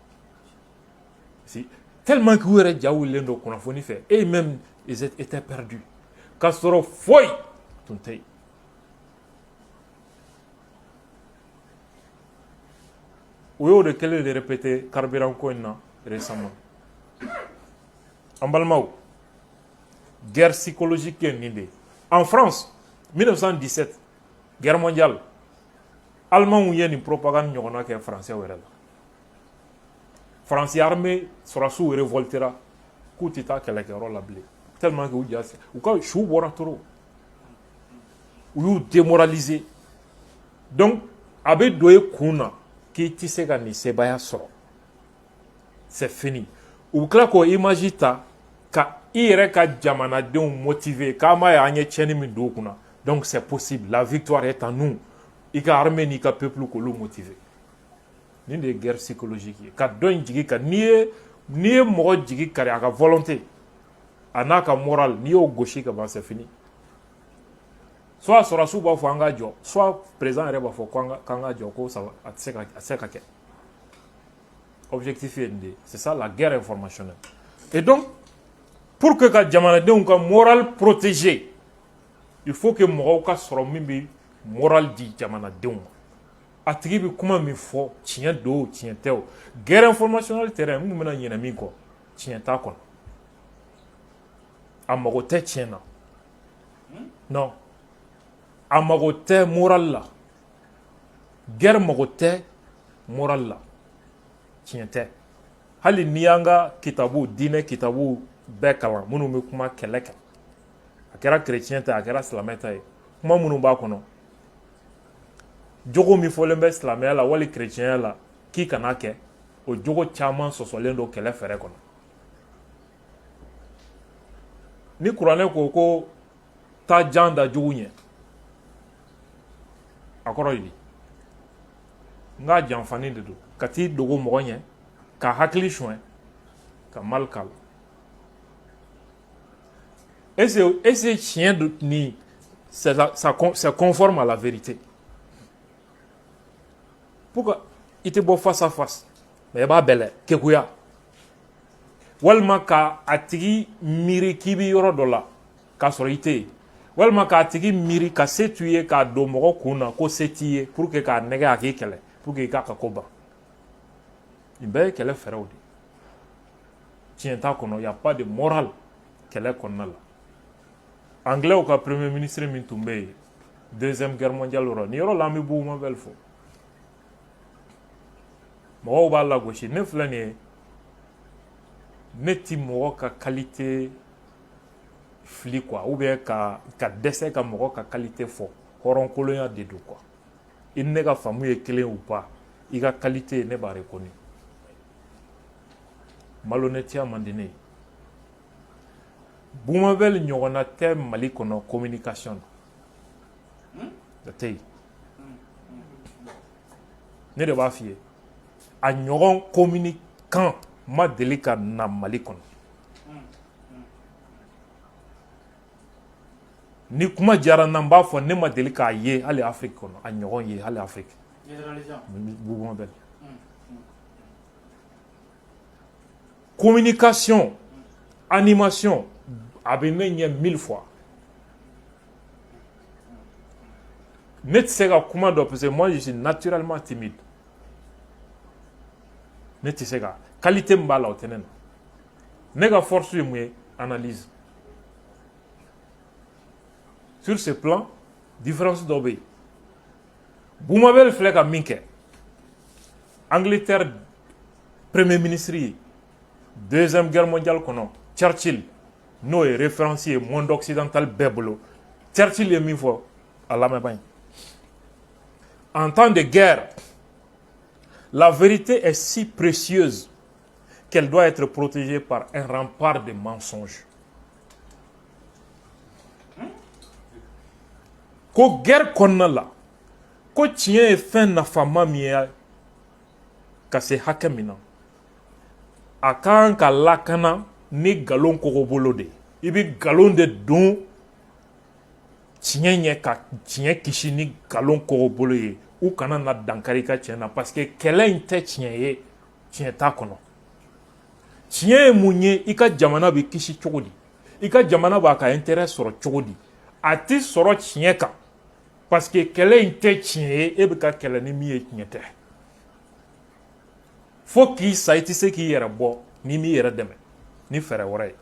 tellement que u yɛrɛ ja wulilen don kunnafoni fɛ et même ils étaient perdus k'a sɔrɔ foyi tun tɛ yen o y'o de kɛlen de répéter carburant ko in na récemment an balimaw guerre psychologique ye nin de ye en France 1917 guerre mondiale Allemands ye nin propagande ɲɔgɔnna kɛ français yɛrɛ la France armée sɔrɔsiw révoltera k'u tɛ taa kɛlɛkɛyɔrɔ la bilen tellement que u ja u ka suw bɔra trop u y'u démoraliser donc a bɛ don e kun na k'i tɛ se ka nin sebaaya sɔrɔ c'est fini u bɛ tila k'o image ta ka i yɛrɛ ka jamanadenw motiver k'a ma ye an ye tiɲɛni min don u kunna donc c'est possible la victoire est en nous i ka armée n'i ka peuple k'olu motiver nin de ye guerre psychologique ye ka dɔ in jigi ka n'i ye mɔgɔ jigi kari a ka volonté a n'a ka moral n'i y'o gosi ka ban c'est fini soit sɔrɔsiw b'a fɔ an ka jɔ soit président yɛrɛ b'a fɔ k'an ka jɔ ko a tɛ se ka kɛ objectif ye nin de ye c'est ça la guerre informationnelle et donc pour que ka jamanadenw ka moral protéger il faut que mɔgɔw ka sɔrɔ min bɛ moral di jamanadenw ma a tigi bɛ kuma min fɔ tiɲɛ don o tiɲɛ tɛ o guerre informationnelle terrain n kun bɛna ɲinɛ min kɔ tiɲɛ t'a kɔnɔ a mago tɛ tiɲɛ na non a mago tɛ moral la guerre mago tɛ moral la tiɲɛ tɛ hali n'i y'an ka kitabu diinɛ kitabu bɛɛ kalan minnu bɛ kuma kɛlɛ kan a kɛra chrétien ta a kɛra silamɛ ta ye kuma minnu b'a kɔnɔ jogo min fɔlen bɛ silamɛya la wali chrétienya la k'i kana kɛ o jogo caman sɔsɔlen don kɛlɛ fɛrɛ kɔnɔ ni kuranɛ ko taa jan da jugu ɲɛ a kɔrɔ ye n ka janfani de don ka t'i dogo mɔgɔ ɲɛ ka hakili suɲɛ ka mal k'a la est-ce tiɲɛ ni c'est conforme à la vérité pourquoi i tɛ bɔ face à face mais i b'a bɛlɛ kekuya walima ka a tigi miiri k'i bɛ yɔrɔ dɔ la k'a sɔrɔ i tɛ yen walima k'a tigi miiri ka se t'u ye k'a don mɔgɔ kun na ko se t'i ye pour que k'a nɛgɛ a k'i kɛlɛ pour que i k'a ka ko ban nin bɛɛ ye kɛlɛ fɛɛrɛw de tiɲɛ t'a kɔnɔ y a pas de morale kɛlɛ kɔnɔna la anglais ka premier ministre min tun bɛ yen deuxième guerre mondiale yɔrɔ nin yɔrɔ la an bɛ Bougainville fɔ mɔgɔw b'a lagosi ne filɛ nin ye ne ti mɔgɔ ka qualité fili quoi ou bien ka dɛsɛ ka mɔgɔ ka qualité fɔ hɔrɔnkolonya de don quoi i ni ne ka faamu ye kelen ou pas i ka qualité ne b'a reconnu malhonnêteté man di ne ye Bougainville ɲɔgɔnna tɛ Mali kɔnɔ communication na o tɛ yen ne de b'a f'i ye a ɲɔgɔn communicant ma deli ka na Mali kɔnɔ ni kuma diyara n na n b'a fɔ ne ma deli k'a ye hali Afrique kɔnɔ a ɲɔgɔn ye hali Afrique Bougainville communication animation a bɛ ne ɲɛ 1000 fois ne tɛ se ka kuma dɔ parce que moi je suis naturellement timide ne tɛ se ka qualité min b'a la o tɛ ne na ne ka force ye mun ye analyse sur ce plan différence dɔ bɛ yen Bougainville filɛ ka min kɛ Angleterre premier ministre ye deuxième guerre mondiale kɔnɔ Churchill n'o ye référence ye monde occidental bɛɛ bolo Churchill ye min fɔ a lamɛnba in en temps de guerre la vérité est si précieuse qu'elle doit être protégée par un rempart de mensonges ko guerre kɔnɔna la ko tiɲɛ ye fɛn nafama min ye ka se hakɛ min na a kan ka lakana ni nkalon kɔgɔbolo de i bɛ nkalon de don tiɲɛ ɲɛ ka tiɲɛ kisi ni nkalon kɔgɔbolo ye u kana na dankari ka tiɲɛ na parce que kɛlɛ in tɛ tiɲɛ ye tiɲɛ t'a kɔnɔ tiɲɛ ye mun ye i ka jamana bɛ kisi cogo di i ka jamana b'a ka intérêt sɔrɔ cogo di a ti sɔrɔ tiɲɛ kan parce que kɛlɛ in tɛ tiɲɛ ye e bɛ ka kɛlɛ ni min ye tiɲɛ tɛ fo k'i sa i tɛ se k'i yɛrɛ bɔ n'i m'i yɛrɛ dɛmɛ ni fɛɛrɛ wɛrɛ ye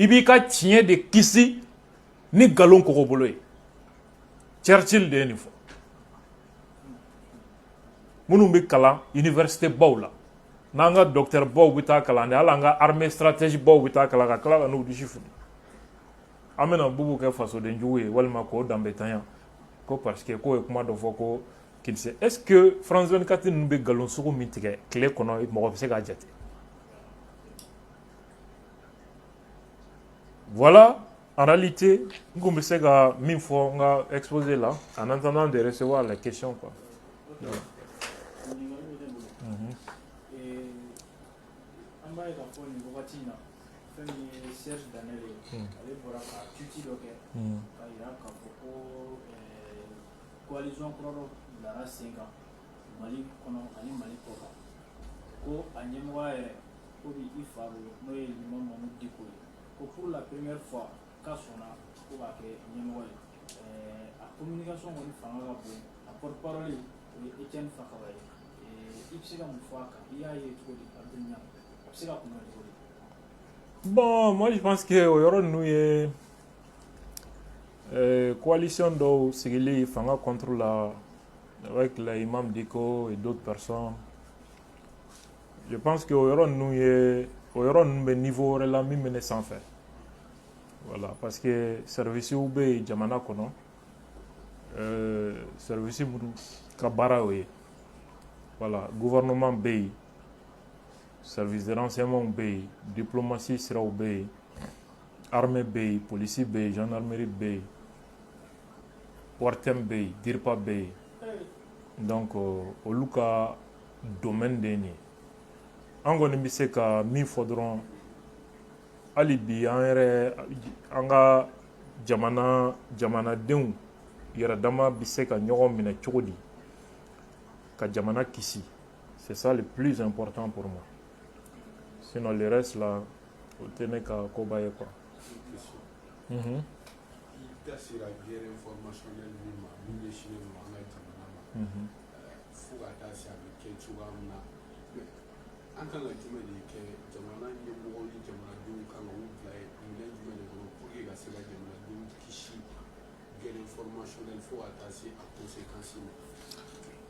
i b'i ka tiɲɛ de kisi ni nkalon kɔgɔbolo ye Churchill de ye nin fɔ minnu bɛ kalan université baw la n'an ka docteur baw bɛ taa kalan de hali an ka armée stratégie baw bɛ taa kalan ka tila ka n'u disi funi an bɛna bubu kɛ fasoden jugu ye walima k'o danbetanya ko parce que k'o ye kuma dɔ fɔ ko qu'il sait est-ce que France 24 ninnu bɛ nkalon sugu min tigɛ tile kɔnɔ mɔgɔ bɛ se k'a jate voilà en réalité n kun bɛ se ka min fɔ n ka exposé la en attendant de recevoir les questions quoi. An b'a ye k'a fɔ nin wagati in na fɛn min ye Serge Daniel ye ale bɔra ka tuuti dɔ kɛ k'a yira k'a fɔ ko coalition kura dɔ bilara sen kan Mali kɔnɔ ani Mali kɔ kan ko a ɲɛmɔgɔya yɛrɛ ko bi i fa bolo n'o ye Liman Mamadu Diko ye ko pour la première fois k'a sɔnna ko k'a kɛ ɲɛmɔgɔ ye a communication kɔni fanga ka bon a porte-parole o ye Etienne Fakaba ye i bɛ se ka mun fɔ a kan i y'a ye cogo di a dɔnniya a bɛ se ka kunbɛn cogo di. Bon, moi je pense que o yɔrɔ ninnu ye coalition dɔw sigili fanga contre la avec l'imam Diko et d'autres personnes. Je pense que o yɔrɔ ninnu ye o yɔrɔ ninnu bɛ niveau wɛrɛ la min bɛ ne sanfɛ voilà parce que service bɛ yen jamana kɔnɔ service minnu ka baara y'o ye voilà gouvernement bɛ yen service de renseignement bɛ yen diplomatie siraw bɛ yen armée bɛ yen police bɛ yen gendarmerie bɛ yen ORTM bɛ yen DIRPA bɛ yen donc olu ka domaine de ye nin ye an kɔni bɛ se ka min fɔ dɔrɔn hali bi an ka jamanadenw yɛrɛ dama bɛ se ka ɲɔgɔn minɛ cogo di ka jamana kisi c'est ça le plus important pour moi sinon le reste là o tɛ ne ka koba ye quoi. I da sera guerre informationnelle min ma min ɲɛsinnen don an ka jamana ma fo ka taa se a bɛ kɛ cogoya min na an kan ka jumɛn de kɛ jamana ɲɛmɔgɔw ni jamanadenw kan ka u bila minɛn jumɛn de kɔnɔ pour que ka se ka jamanadenw kisi guerre informationnelle fo ka taa se a conséquences ma.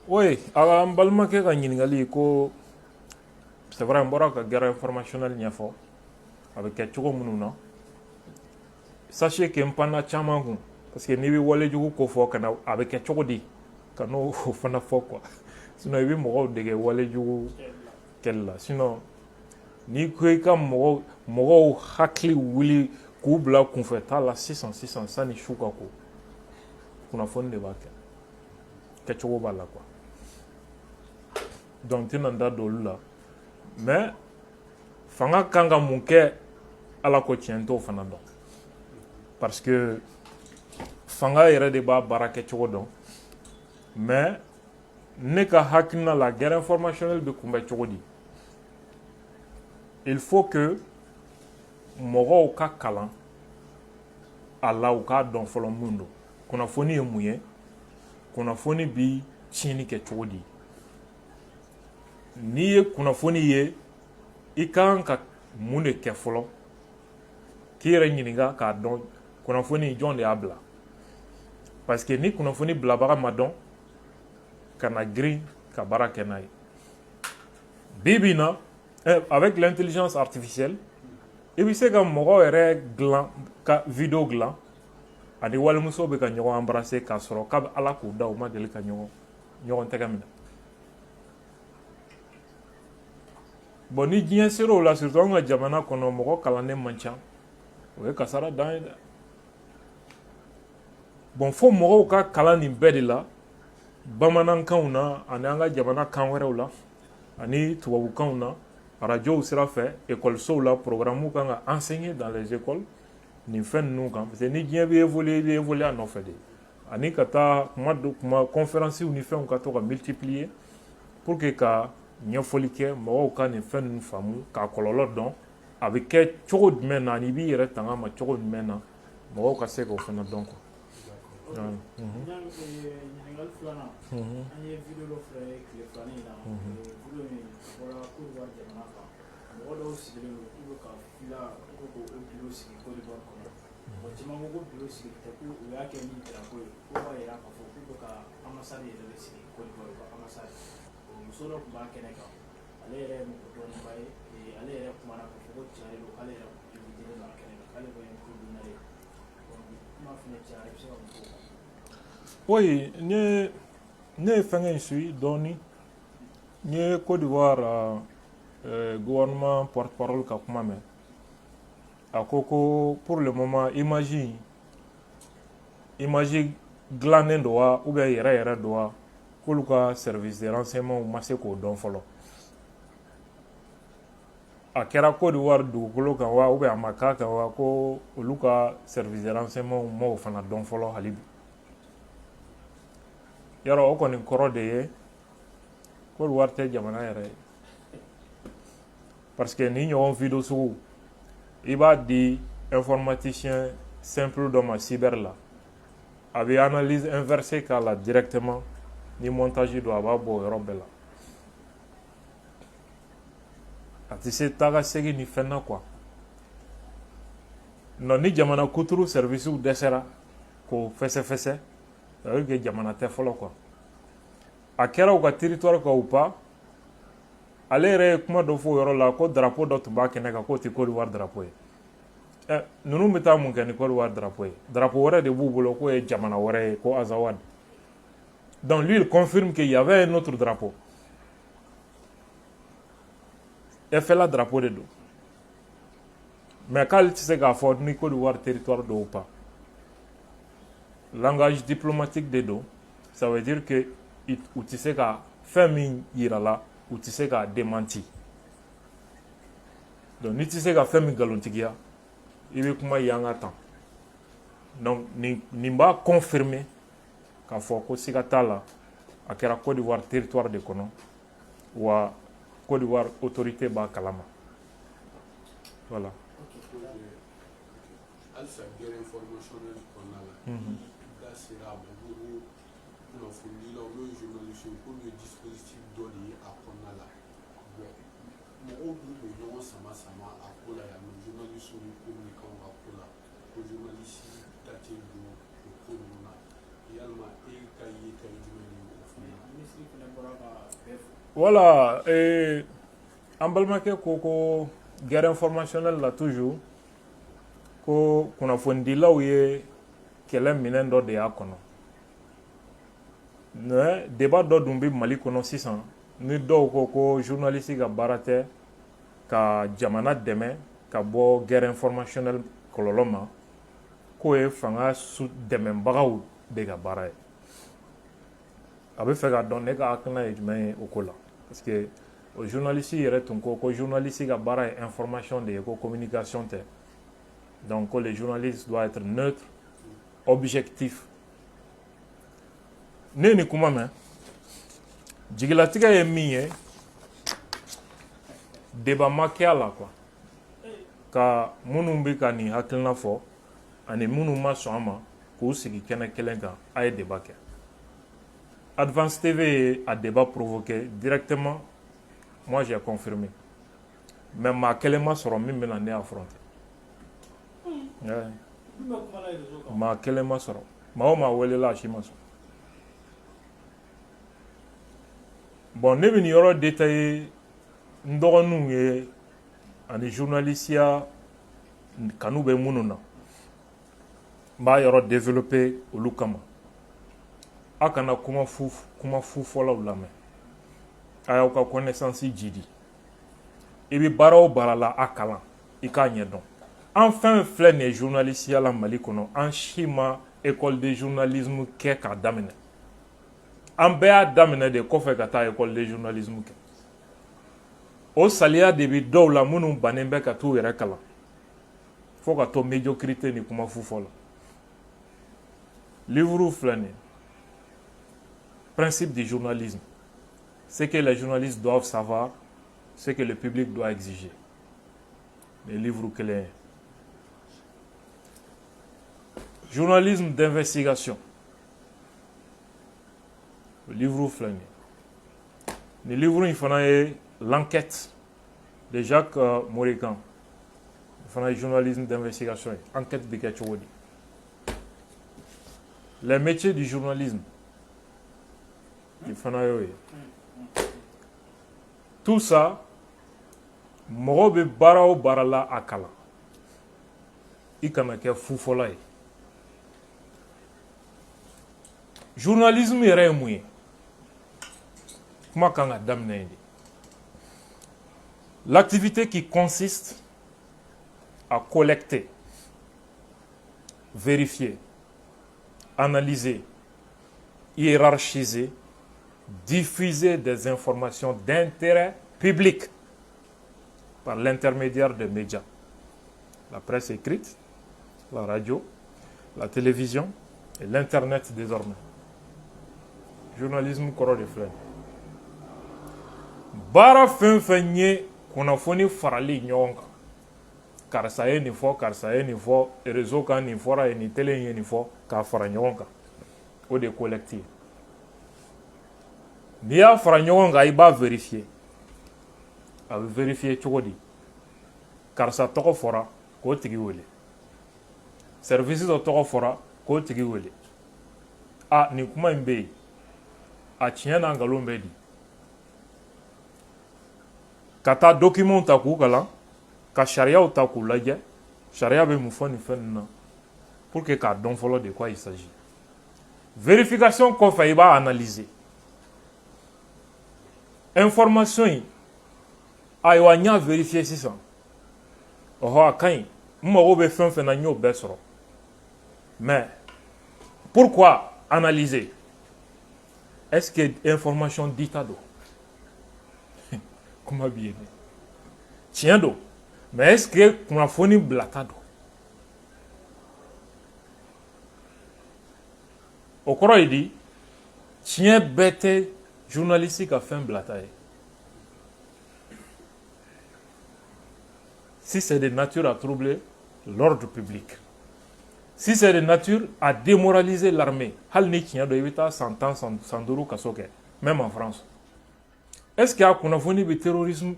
Oui, an balimakɛ ka ɲininkali ko c'est vrai n bɔra ka guerre informationnelle ɲɛfɔ a bɛ kɛ cogo minnu na sachez que n panna caman kun parce que n'i bɛ walejugu ko fɔ ka na a bɛ kɛ cogo di ka n'o fana fɔ quoi sinon i bɛ mɔgɔw dege walejugu kɛlɛ la sinon n'i ko i ka mɔgɔw hakili wuli k'u bila kunfɛta la sisan sanni su ka ko kunnafoni de b'a kɛ kɛcogo b'a la quoi donc n tɛna n da don olu la mais fanga kan ka mun kɛ ala ko tiɲɛ n t'o fana dɔn parce que fanga yɛrɛ de b'a baara kɛcogo dɔn mais ne ka hakilina la guerre informationnelle bɛ kunbɛn cogo di il faut que mɔgɔw ka kalan a la u k'a dɔn fɔlɔ mun don kunnafoni ye mun ye kunnafoni bi tiɲɛni kɛ cogo di n'i ye kunnafoni ye i kan ka mun de kɛ fɔlɔ k'i yɛrɛ ɲininka k'a dɔn kunnafoni jɔn de y'a bila parce que ni kunnafoni bilabaga ma dɔn ka na girin ka baara kɛ n'a ye bi bi in na avec l'intelligence artificielle i bɛ se ka mɔgɔ yɛrɛ dilan ka video dilan ani walimuso bɛ ka ɲɔgɔn embrasser k'a sɔrɔ k'a bɛ ala k'u da u ma deli ka ɲɔgɔn tɛgɛ minɛ bon ni diɲɛ sera o la surtout an ka jamana kɔnɔ mɔgɔ kalannen man ca o ye kasara dan ye dɛ bon fo mɔgɔw ka kalan nin bɛɛ de la bamanankanw na ani an ka jamana kan wɛrɛw la ani tubabukanw na radiow sira fɛ école la programmew kan ka enseigner dans les écoles nin fɛn ninnu kan parce que ni diɲɛ bɛ évoluer i bɛ évoluer a nɔfɛ de ani ka taa kuma conférencew ni fɛnw ka to ka multiplier pour que ka ɲɛfɔli kɛ mɔgɔw ka nin fɛn ninnu faamu k'a kɔlɔlɔ dɔn a bɛ kɛ cogo jumɛn na ani i b'i yɛrɛ tanga ma cogo jumɛn na mɔgɔw ka se k'o fana dɔn quoi. ɲininkali filanan an ye video dɔ filɛ tile filanin in na video in bɔra Côte d'Ivoire jamana kan mɔgɔ dɔw sigilen don k'u bɛ ka fila ko k'o bureau sigi Côte d'Ivoire kɔnɔ bon caman ko bureau sigi tɛ ko u y'a kɛ ni drapeau ye ko b'a yira k'a fɔ k'u bɛ ka ambassade yɛrɛ de sigi Côte d'Ivoire u ka ambassade muso dɔ tun b'a kɛnɛ kan ale yɛrɛ ye mɔgɔ dɔɔninba ye ale yɛrɛ kumana k'a fɔ ko tiɲɛ de don k'ale yɛrɛ invitelen don a kɛnɛ kan k'ale bɛ ko dunna ye kuma fana cayara i bɛ se ka mun fɔ o kan. Oui, ne ye fɛngɛ in suit dɔɔni n ye Côte d'Ivoire gouvernement porte-parole ka kuma mɛn a ko pour le moment image dilannen don wa ou bien yɛrɛ don wa k'olu ka service de renseignement ma se k'o dɔn fɔlɔ a kɛra Côte d'Ivoire dugukolo kan wa ou bien a ma k'a kan wa ko olu ka service de renseignement ma o fana dɔn fɔlɔ hali bi yɔrɔ o kɔni kɔrɔ de ye Côte d'Ivoire tɛ jamana yɛrɛ ye parce que ni ɲɔgɔn video sugu i b'a di informaticien simple dɔ ma cyber la a bɛ analyse inversée k'a la directement ni montage don a b'a bɔ o yɔrɔ bɛɛ la a tɛ se taa ka segin ni fɛn na quoi non ni jamana kuturu service dɛsɛra k'o fɛsɛfɛsɛ ça veut dire que jamana tɛ fɔlɔ quoi a kɛra u ka territoire kan ou pas ale yɛrɛ ye kuma dɔ fɔ o yɔrɔ la ko drapeau dɔ tun b'a kɛnɛ kan k'o tɛ Côte d'Ivoire drapeau ye ninnu bɛ taa mun kɛ ni Côte d'Ivoire drapeau ye drapeau wɛrɛ de b'u bolo k'o ye jamana wɛrɛ ye ko Azawad donc lui il confirme qu'il y avait un autre drapeau FLA drapeau de don mais k'ale tɛ se k'a fɔ ni Côte d'Ivoire territoire don ou pas langage diplomatique de don ça veut dire que u tɛ se ka fɛn min yira la u tɛ se k'a démenti donc n'i tɛ se ka fɛn min nkalontigiya i bɛ kuma yan ka tan donc nin b'a confirmer k'a fɔ ko siga t'a la a kɛra Côte d'Ivoire territoire de kɔnɔ wa Côte d'Ivoire autorité b'a kalama voilà. Alsa guerre informationnelle kɔnɔna la da sera a ma ko kunnafonidilaw n'o ye journaliste ko nin ye dispositif dɔ de ye a kɔnɔna la bon mɔgɔw dun bɛ ɲɔgɔn sama a ko la yan nɔ journaliste ni communicants ka ko la ko journaliste ta tɛ don o ko ninnu na yalima e ka ye ka ye jumɛn ye o fana na. Ministre fana bɔra ka bɛɛ fɔ. Voilà an balimakɛ ko guerre informationnelle la toujours ko kunnafonidilaw ye kɛlɛ minɛn dɔ de y'a kɔnɔ mais débat dɔ dun bɛ Mali kɔnɔ sisan ni dɔw ko journaliste ka baara tɛ ka jamana dɛmɛ ka bɔ guerre informationnelle kɔlɔlɔ ma k'o ye fanga dɛmɛbagaw de ka baara ye a bɛ fɛ ka dɔn ne ka hakilina ye jumɛn ye o ko la parce que o journaliste yɛrɛ tun ko journaliste ka baara ye information de ye ko communication tɛ donc que les journalistes doivent être neutres, objectifs. Ne ni kuma mɛn jigilatigɛ ye min ye débat ma kɛ a la quoi ka minnu bɛ ka nin hakilina fɔ ani minnu ma sɔn a ma k'u sigi kɛnɛ kelen kan a ye débat kɛ Advance TV ye a débat provoqué directement moi j'ai confirmé mais maa kelen ma sɔrɔ min bɛna ne affronter maa kelen ma sɔrɔ maa o maa welela a si ma sɔn bon ne bɛ nin yɔrɔ détaillé n dɔgɔninw ye ani journalisiya kanu bɛ minnu na n b'a yɔrɔ développé olu kama a kana kuma fu fɔlaw lamɛn a y'aw ka connaissance jidi i bɛ baara o baara la a kalan i k'a ɲɛdɔn an fɛn filɛ nin ye journalisiya la Mali kɔnɔ an si ma école de journalisme kɛ k'a daminɛ an bɛɛ y'a daminɛ de kɔfɛ ka taa école de journalisme kɛ o saliya de bɛ dɔw la minnu bannen bɛ ka t'u yɛrɛ kalan fo ka to médiocrité ni kuma fu fɔ la livre filɛ nin ye principe du journalisme ce que les journalistes doivent savoir ce que le public doit exiger les livres kelen ye journalisme d'investigation le livre filɛ nin ye nin livre in fana ye l'enquête de Jacques Morikan fana ye journalisme d'investigation ye enquête bɛ kɛ cogo di les métiers du journalisme fana y'o ye tout ça mɔgɔ bɛ baara o baara la a kalan i kana kɛ fufɔla ye journalisme yɛrɛ ye mun ye kuma kan ka daminɛ yen de l'activité qui consiste à collecter vérifier analyser hiérarchiser diffuser des informations d'intérêt public par l'intermédiaire des médias, la presse écrite, la radio, la télévision et l'Internet désormais. Journalisme kɔrɔ de filɛ baara fɛn fɛn ye kunnafoni farali ɲɔgɔn kan karisa ye nin fɔ karisa ye nin fɔ réseau kan nin fɔra ye nin télé ye nin fɔ k'a fara ɲɔgɔn kan o de ye collecte ye n'i y'a fara ɲɔgɔn kan i b'a vérifier a bɛ vérifier cogo di karisa tɔgɔ fɔra k'o tigi wele service dɔ tɔgɔ fɔra k'o tigi wele a nin kuma in bɛ yen a tiɲɛ n'a nkalon bɛ di ka taa document ta k'u kalan ka sariyaw ta k'u lajɛ sariya bɛ mun fɔ nin fɛn ninnu na pour que k'a dɔn fɔlɔ de quoi il s'agit vérification kɔfɛ i b'a analyser information in ayiwa n y'a vérifier sisan ɔhɔ a ka ɲi n mago bɛ fɛn o fɛn na n y'o bɛɛ sɔrɔ mais pourquoi analyser est-ce que information dita don kuma b'i ye tiɲɛ don mais est-ce que kunnafoni bilata don o kɔrɔ ye di tiɲɛ bɛɛ tɛ journaliste ka fɛn bilata ye si c'est de nature à troubler l'ordre public si c'est de nature à démoraliser l'armée hali ni tiɲɛ don i bɛ taa san 10 san 5 kaso kɛ même en France est-ce que a kunnafoni bɛ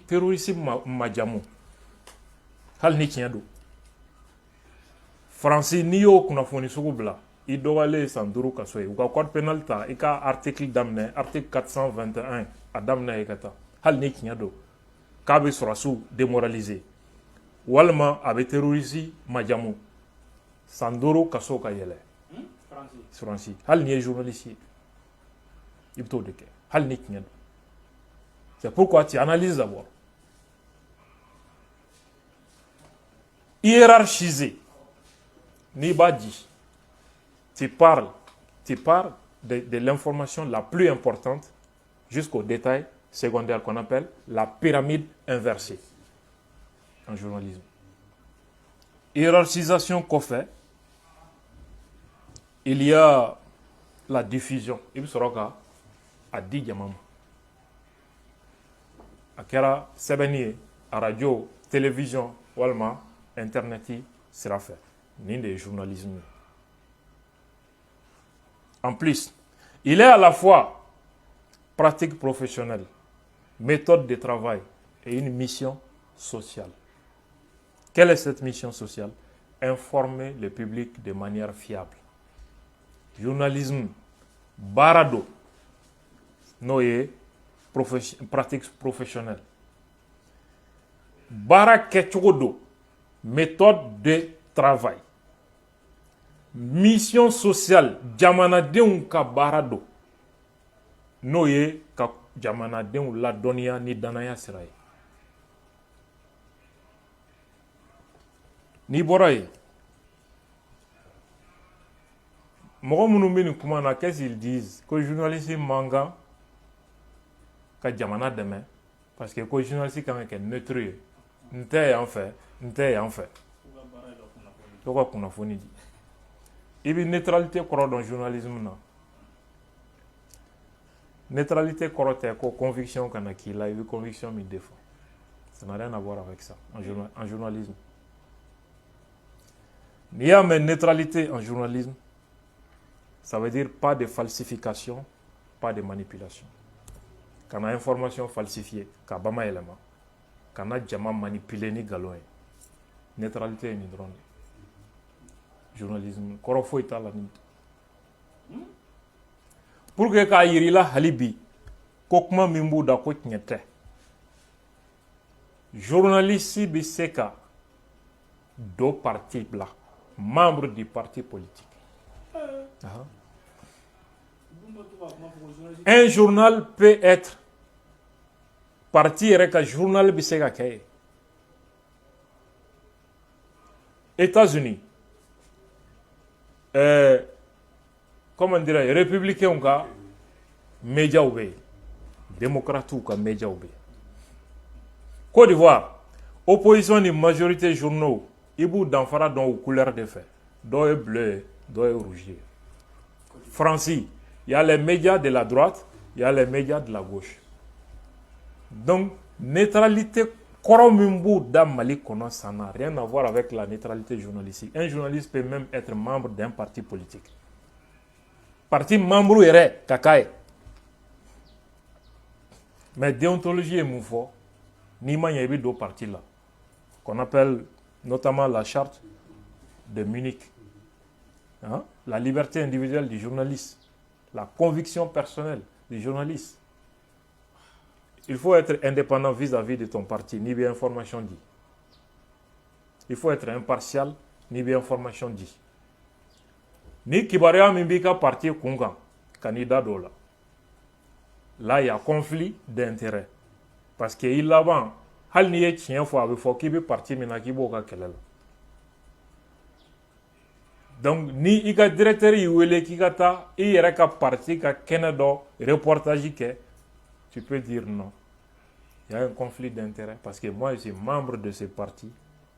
terrorisme majamu hali ni tiɲɛ don Faransi n'i y'o kunnafoni sugu bila i dɔgɔyalen san 5 kaso ye u ka code pénal ta i ka article daminɛ article 421 a daminɛ ye ka taa hali ni tiɲɛ don k'a bɛ sɔrɔsiw démoraliser walima a bɛ terroriste majamu san 5 kaso ka yɛlɛ Faransi hali ni ye journaliste ye i bɛ t'o de kɛ hali ni tiɲɛ don c'est pourquoi tu analyses d'abord hiérarchiser n'i b'a di tu parles de l'information la plus importante jusqu'au détail secondaire qu'on appelle la pyramide inversée en journalisme. Hiérarchisation qu'on fait, il y a la diffusion. Il sera à 10 diamants. À Kera, Sebeni, à radio, télévision, Walma, Internet, sera fait. Ni des journalisme. En plus, il est à la fois pratique professionnelle, méthode de travail et une mission sociale. Quelle est cette mission sociale? Informer le public de manière fiable. Journalisme, barado, noye, pratique professionnelle. Bara ketchodo, méthode de travail. Mission sociale, jamanadenw ka baara don n'o ye ka jamanadenw ladɔnniya ni danaya sira ye n'i bɔra yen mɔgɔ minnu bɛ nin kuma na qu'est-ce qu'ils disent ko journaliste man kan ka jamana dɛmɛ parce que ko journaliste kan ka kɛ neutre ye n tɛ yan fɛ n tɛ yan fɛ to ka kunnafoni di il y a une neutralité dans le journalisme. Neutralité c'est quoi conviction qu'on a qui là, il y a conviction mais défaut. Ça n'a rien à voir avec ça en journalisme. Il y a une neutralité en journalisme. Ça veut dire pas de falsification, pas de manipulation. Quand on a information falsifiée, quand on a un élément, quand on a jamais manipulé ni galon. Neutralité est une drone. Journalisme kɔrɔ foyi t'a la nin pour que k'a yir'i la hali bi ko kuma min b'u da ko tiɲɛ tɛ journaliste bɛ se ka dɔ parti bila membre du parti politique un journal peut être parti yɛrɛ ka journal bɛ se ka kɛ yen États-Unis comment dirais républicains ka médias ou démocrates ou ka médias ou Côte d'Ivoire opposition ni majorité journaux ils b'u danfara dɔn u couleur de fɛ dɔ ye bleu dɔ ye rouge France il y a les médias de la droite il y a les médias de la gauche donc neutralité kɔrɔ min b'u da Mali kɔnɔ ça n'a rien à voir avec la neutralité journalistique. Un journaliste peut même être membre d'un parti politique. Parti membre yɛrɛ ka k'a ye. Mais déontologie est mun fɔ n'i ma ɲɛ i bɛ don parti la qu'on appelle notamment la charte de Munich. Hein? La liberté individuelle du journaliste, la conviction personnelle du journaliste. il faut être indépendant vis-à-vis de ton parti, ni bien information dit. Il faut être impartial, ni bien information dit. Ni kibaria mimbika parti kunga, candidat dola. Là, il y a conflit d'intérêts. Parce que il là-bas, hal ni ye chien fo avec fo qui be parti mina ki boka kelala. Donc ni i ka directeur yi wele ki ka ta i yɛrɛ ka parti ka kɛnɛ dɔ reportage kɛ, tu peux dire non. Il y a un conflit d'intérêt parce que moi je suis membre de ce parti,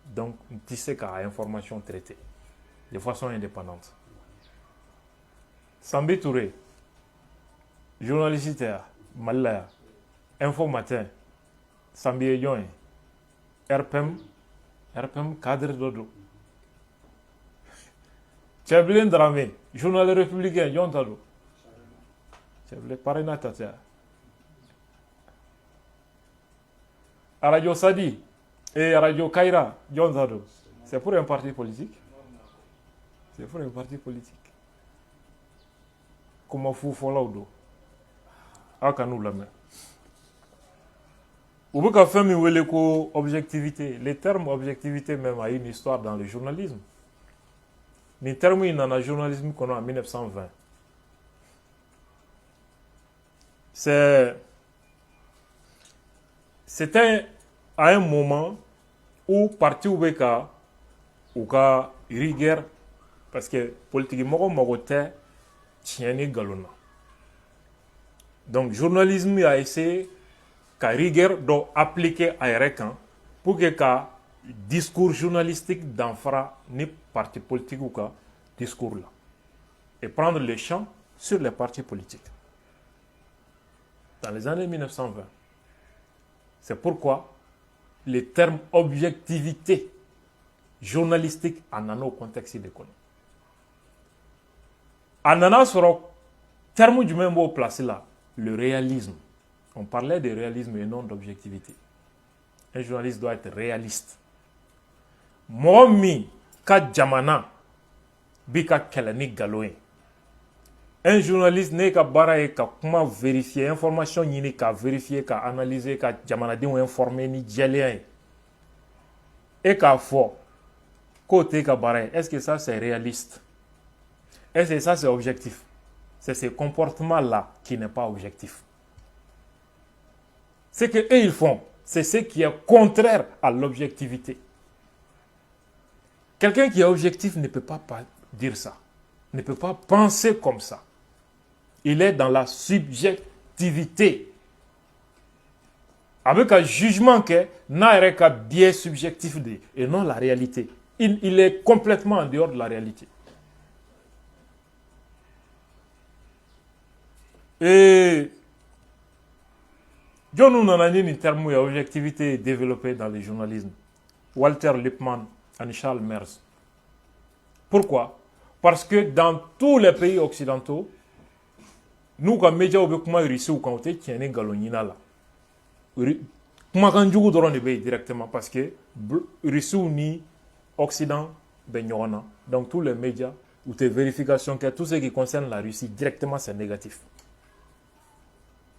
donc tu sais qu'à information traitée de façon indépendante. Sambi Touré, journaliste Malaya, Info Matin, Sambi Eyon, RPM cadre dodo. Cheblin Dramé, journal républicain, Yon Tado. Cheblin Parina Tatia. À Radio Sadi et à Radio Kaira, Yon Tado. C'est pour un parti politique. C'est pour un parti politique. Comment fou follow à nous la main. Ou bien qu'à faire objectivité. Les termes objectivité même a une histoire dans le journalisme. Les termes dans le journalisme qu'on a en 1920. C'était à un moment où parti Oubeka ou ka rigueur parce que politiquement mogote tieni galona. Donc journalisme a essayé ka rigueur do appliquer à Erekan pour que ka discours journalistique d'enfra ni parti politique ou ka discours là et prendre le champ sur les partis politiques dans les années 1920. C'est pourquoi les termes objectivité journalistique en un contexte d'économie. En un autre terme du même mot placé là, le réalisme. On parlait de réalisme et non d'objectivité. Un journaliste doit être réaliste. Momi ka jamana bika kelani galoin. Un journaliste n'est qu'à baraye ka comment vérifier information ni ka vérifier ka analyser ka jamana di informer ni djelien. Et ka fo côté ka baraye, est-ce que ça c'est réaliste? Est-ce que ça c'est objectif? C'est ce comportement là qui n'est pas objectif. Ce que eux ils font, c'est ce qui est contraire à l'objectivité. Quelqu'un qui est objectif ne peut pas dire ça, ne peut pas penser comme ça. Il est dans la subjectivité. Avec un jugement que n'a qu'un biais subjectif et non la réalité. Il est complètement en dehors de la réalité. Et John Ounanani, une terme d'objectivité développée dans le journalisme. Walter Lippmann et Charles Mers. Pourquoi? Parce que dans tous les pays occidentaux, nous, comme médias, nous avons réussi à compter qu'il y a un galonina là. Nous avons directement parce que Russie ni Occident, donc tous les médias ou tes vérifications, que tout ce qui concerne la Russie, directement c'est négatif.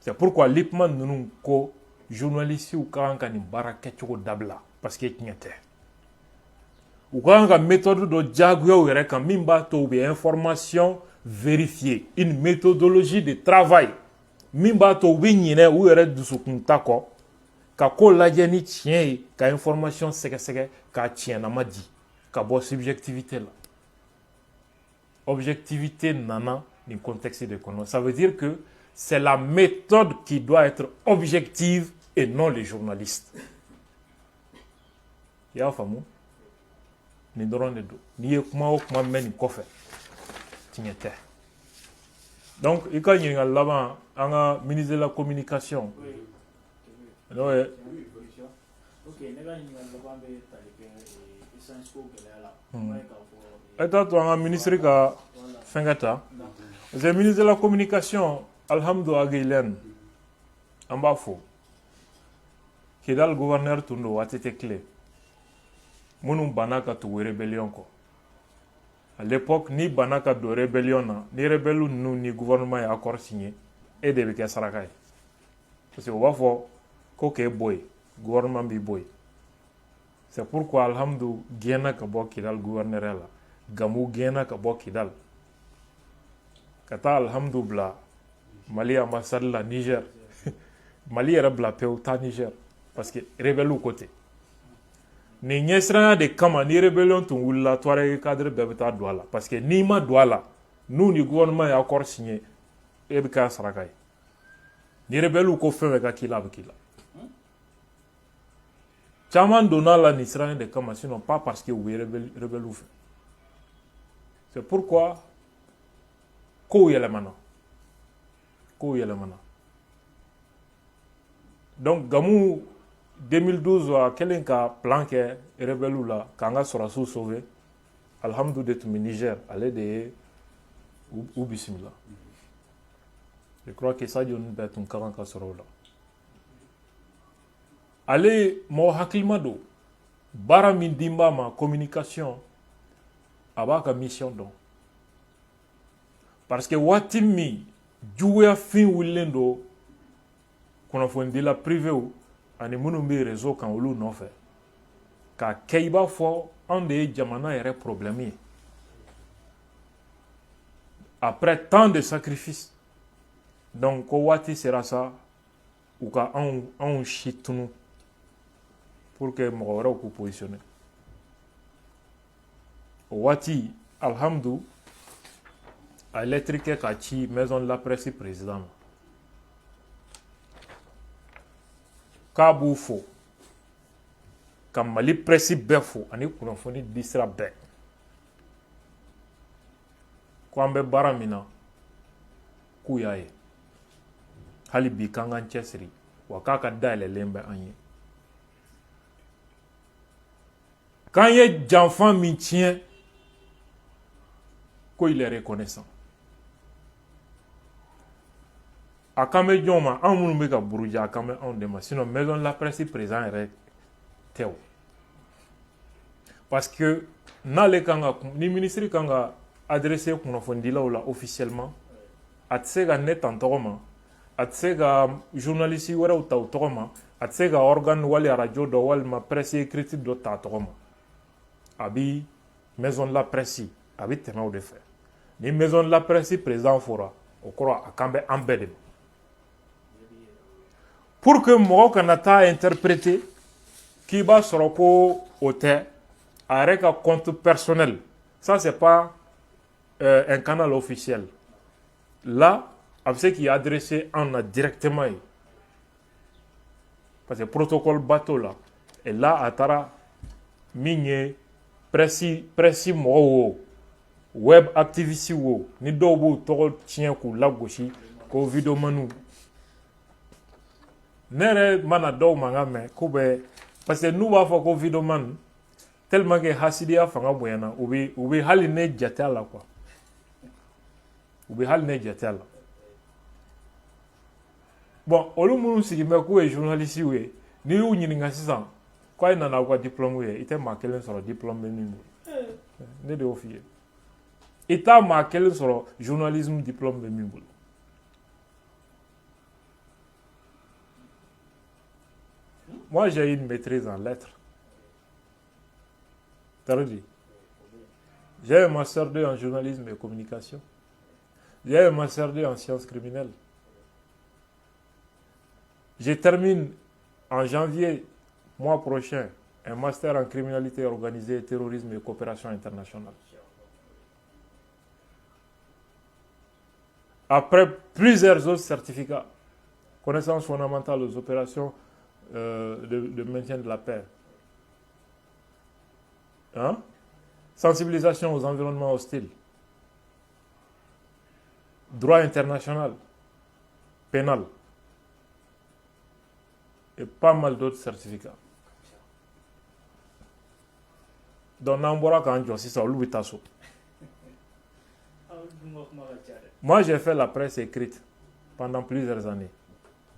C'est pourquoi Lippmann nous ko journaliste ou quand ni baraketcho dabla parce que tinyete. Ou quand la méthode de diagnostic ou rek mimba to be information vérifiée, une méthodologie de travail. Mimba to be nyine ou rek du sukunta ko ka ko laje ni tien ka information seke ka tien na madi ka bo subjectivité là. Objectivité nana dans contexte d'économie. Ça veut dire que c'est la méthode qui doit être objective et non les journalistes. Il y a famou. Ni doron de do. Ni kuma men kofe. Tinyete. Donc, il y a là-bas un ministre de la communication. Oui. Oui. Ok, il y a un ministre qui a fait le ministre de la communication. Alhamdoulilah, en bas faux. Qui est le gouverneur Tundo a été clé. Mon banaka to rébellion ko. À l'époque, ni banaka de rébellion, ni rébellion nous ni gouvernement est accord signé et de Beka Sarakay. Parce que on va voir ko ke boy gouvernement bi boy. C'est pourquoi alhamdou gena ka bo kidal gouverneur la gamu gena ka bo kidal kata alhamdou bla Mali ambassade la Niger Mali era bla peu ta Niger parce que rebelle côté ni nyesra de kama ni rebellion tun wula toare cadre bebeta douala parce que ni ma douala nous ni gouvernement ya accord signé e bi ka sarakay ni rebelle ko fewe ka kila bikila chaman donna la nisra de kama sinon pas parce que oui rebelle ou fait. C'est pourquoi ko yele mana donc gamu 2012 wa kelen ka plan ke rebelle la kanga sera sous sauvé alhamdoulilah mi Niger allez de ou bismillah. Je crois que ça donne bet un 40 ka sera là allez mo haklimado bara min dimba ma communication abaka mission donc parce que watimi juya fin willendo kono fondi la privé ou ani munu bi réseau kan olu no fait ka keiba fo ande jamana yere problème après tant de sacrifices donc ko wati sera ça ou ka on chitunu pour que mo wara ko positionner wati alhamdou a électrique ka ci maison de la presse président kabu fo kam Mali presse befo ani kunafoni disra be ko ambe baramina ku yaye hali bi kangan chesri wa kaka dale lembe anye quand il y a d'enfants min tient ko il est reconnaissant akame joma amunu be ka buruja akame on dema sinon maison la presse présent est teo parce que na le kanga ni ministre kanga adressé kuno fondila wala officiellement atsega net en togoma atsega journaliste wara uta togoma atsega organe wali radio do wal ma presse écrite do ta togoma abi maison la presse abi tema de faire ni maison la presse présent fora o croit akambe ambede pour que moi kanata interpréter qui va se repos au terre avec un compte personnel. Ça c'est pas un canal officiel. Là, avec ce qui est adressé en a directement. Parce que le protocole bateau là, et là atara migné précis mo web activiste wo ni dobo toro tien ku la goshi ko video manu nere mana do manga me kube parce que nous va faire ko video man tellement que hasidia fanga boyana ubi hali ne jatala quoi ubi hali ne jatala bon olu munu sigi me ko journaliste we ni yu nyini nga sisan ko ina na kwa diplôme we ite ma kelen sur diplôme ni ne de offier ita ma kelen sur journalisme diplôme mi bul moi j'ai une maîtrise en lettres. T'as dit? J'ai un master 2 en journalisme et communication. J'ai un master 2 en sciences criminelles. Je termine en janvier, mois prochain, un master en criminalité organisée, terrorisme et coopération internationale. Après plusieurs autres certificats, connaissances fondamentales aux opérations de maintien de la paix. Hein? Sensibilisation aux environnements hostiles. Droit international, pénal. Et pas mal d'autres certificats. Donc, moi, j'ai fait la presse écrite pendant plusieurs années.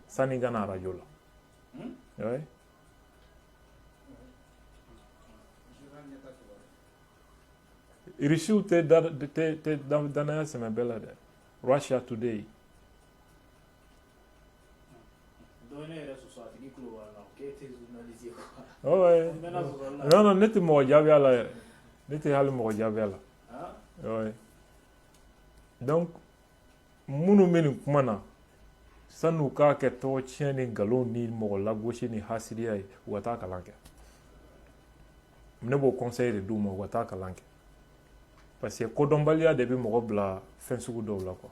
Sanigana Radio. Oui. Rishu te danaya sema bela de Russia Today. Ouais. Non, non, n'était mort Javier là. N'était pas mort Javier là. Ouais. Donc, munu menu kumana. Sanu ka ke to tieni galon ni mo la gauche ni hasiria wata kalanke. Mne bo conseil de du mo wata kalanke. Parce que kodombalia depuis mo bla fin sugu do la quoi.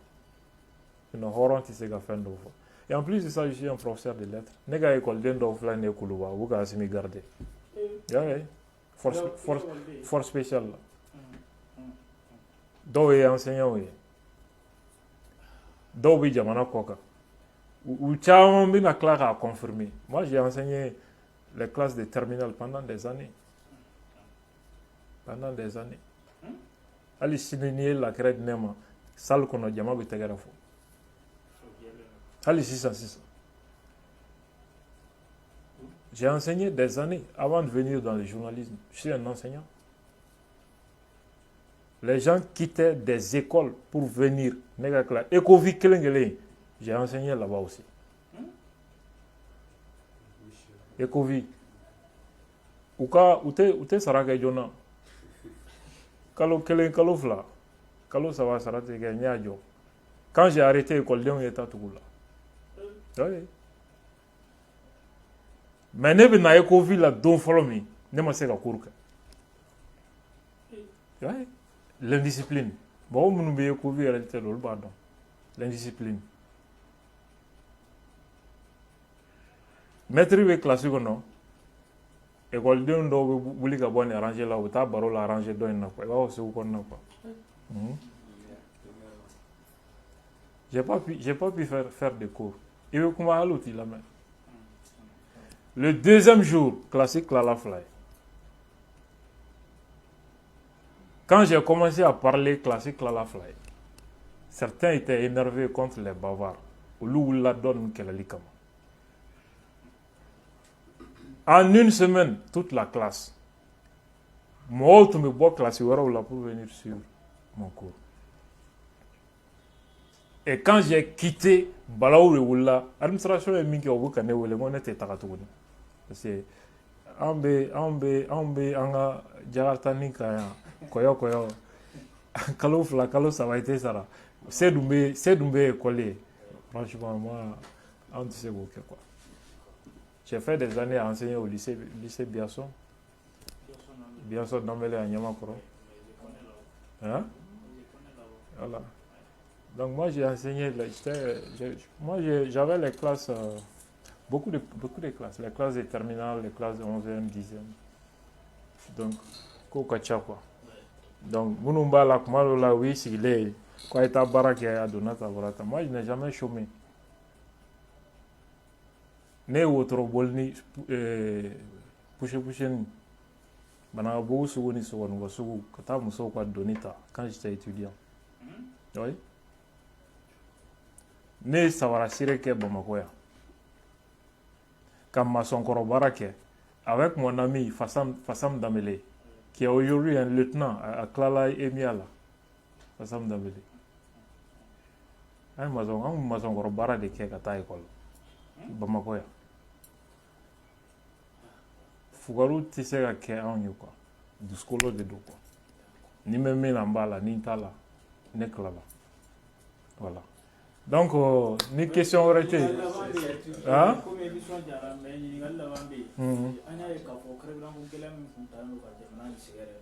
Une horreur qui se ga fin do. Et en plus de ça, je suis un professeur de lettres. Nega école den do fla ne kuluwa, vous ga asimi garder. Ouais. Force spéciale là. Do est enseignant oui. Do bi jamana koka. Ou Tchao Bina Clara a confirmé. Moi, j'ai enseigné les classes de terminale pendant des années. Pendant des années. Ali Sinini, la crête Nema, salle qu'on a diamant de Tegarafo. Ali 606. J'ai enseigné des années avant de venir dans le journalisme. Je suis un enseignant. Les gens quittaient des écoles pour venir. Écovi Kelengele. J'ai enseigné là-bas aussi. Écovi. Ute saraka jona. Kalo kelen kalo fla. Kalo ça va sarate gagner. Quand j'ai arrêté l'école, Léon était tout là. Oui. Mais ne bina Écovi là don follow me. Ne ma se ka cours. Oui. L'indiscipline. Bon, nous be Écovi réalité le pardon. L'indiscipline. Maître be classe ko non école de ndo buli ka bonne arranger là ou ta baro la arranger do na quoi wa se ko na quoi. J'ai pas pu faire des cours. Et comment aller l'outil là même. Le deuxième jour classique la fly. Quand j'ai commencé à parler classique la fly. Certains étaient énervés contre les bavards. Ou l'ou la donne qu'elle a comme. En une semaine, toute la classe. Moi, je me bois classe pour venir sur mon cours. Et quand j'ai quitté Balaou et Oula, l'administration est mise au bout de l'année, était Takatouni. Parce que Ambe, Anga, Jaratani, Koyo, Kalouf, la Kalo, ça va être ça. C'est Doumbé collé. Franchement, moi, on ne sait pas quoi. J'ai fait des années à enseigner au lycée Biasson. Biasson Namele à Nyamakoro. Hein? Voilà. Donc moi j'ai enseigné, j'avais les classes, beaucoup de classes, les classes de terminale, les classes de 11e, 10e. Donc, Kokacha quoi. Donc, Mounumba la Kumalo la oui, s'il est, quoi est à Barak et à Donata Vorata. Moi je n'ai jamais chômé. Ne wotoro bolni pushe ni bana bo sugu ni sugu ngo sugu kata muso kwa donita quand j'étais étudiant. Oui. Ne sawara sireke Bamako ya. Comme maçon Korobarake avec mon ami Fassam Damele qui est aujourd'hui un lieutenant à Klala Emiala. Fassam Damele. Un maçon Korobara de qui kata école. Bamako ya. Fugaru tise ka kɛ anw ye quoi dusukolo de do quoi ni bɛ min na n b'a la ni n t'a la ne tilala voilà donc ni question wɛrɛ tɛ yen comme émission jara mais ɲininkali laban bɛ yen an y'a ye k'a fɔ carburant ko gɛlɛya min tun talen don ka jamana in sɛgɛrɛ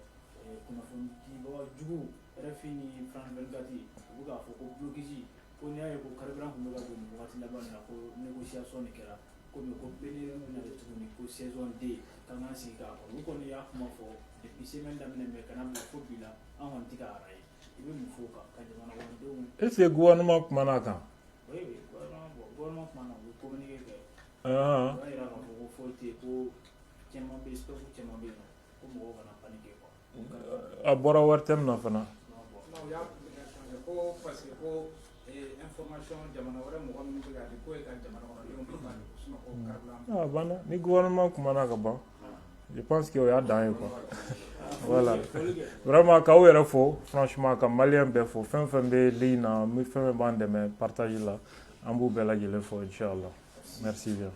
kunnafoni dibaga jugu RFI ni France 24 u bɛ k'a fɔ ko blocage ko n'i y'a ye ko carburant tun bɛ ka don nin wagati laban in na ko négociation de kɛra komi ko pénurie bɛna de tuguni ko saison 2 kan ka sigi k'a kɔnɔ olu kɔni y'a kuma fɔ depuis semaine daminɛ mais kana bila fo bi la an kɔni tɛ k'a araye i bɛ mun fɔ o kan ka jamana kɔnɔdenw. est ce que gouvernement kumana a kan. oui gouvernement kumana u bɛ communiqué kɛ. o b'a yira k'a fɔ ko foyi tɛ yen ko caman bɛ yen stock caman bɛ yen nɔ ko mɔgɔw kana paniquer quoi. a bɔra wari tɛ min na fana. non o y'a changé ko parce que ko information jamana wɛrɛ mɔgɔ minnu bɛ k'a di ko ye ka jamana kɔnɔdenw bɛ bani sinon ko carburant. Banna ni gouvernement kumana ka ban je pense que o y'a dan ye quoi. Voilà. Vraiment k'aw yɛrɛ fo franchement ka malien bɛɛ fo fɛn fɛn bɛ ligne na fɛn fɛn b'an dɛmɛ partage la an b'u bɛɛ lajɛlen fo inchallah merci bien.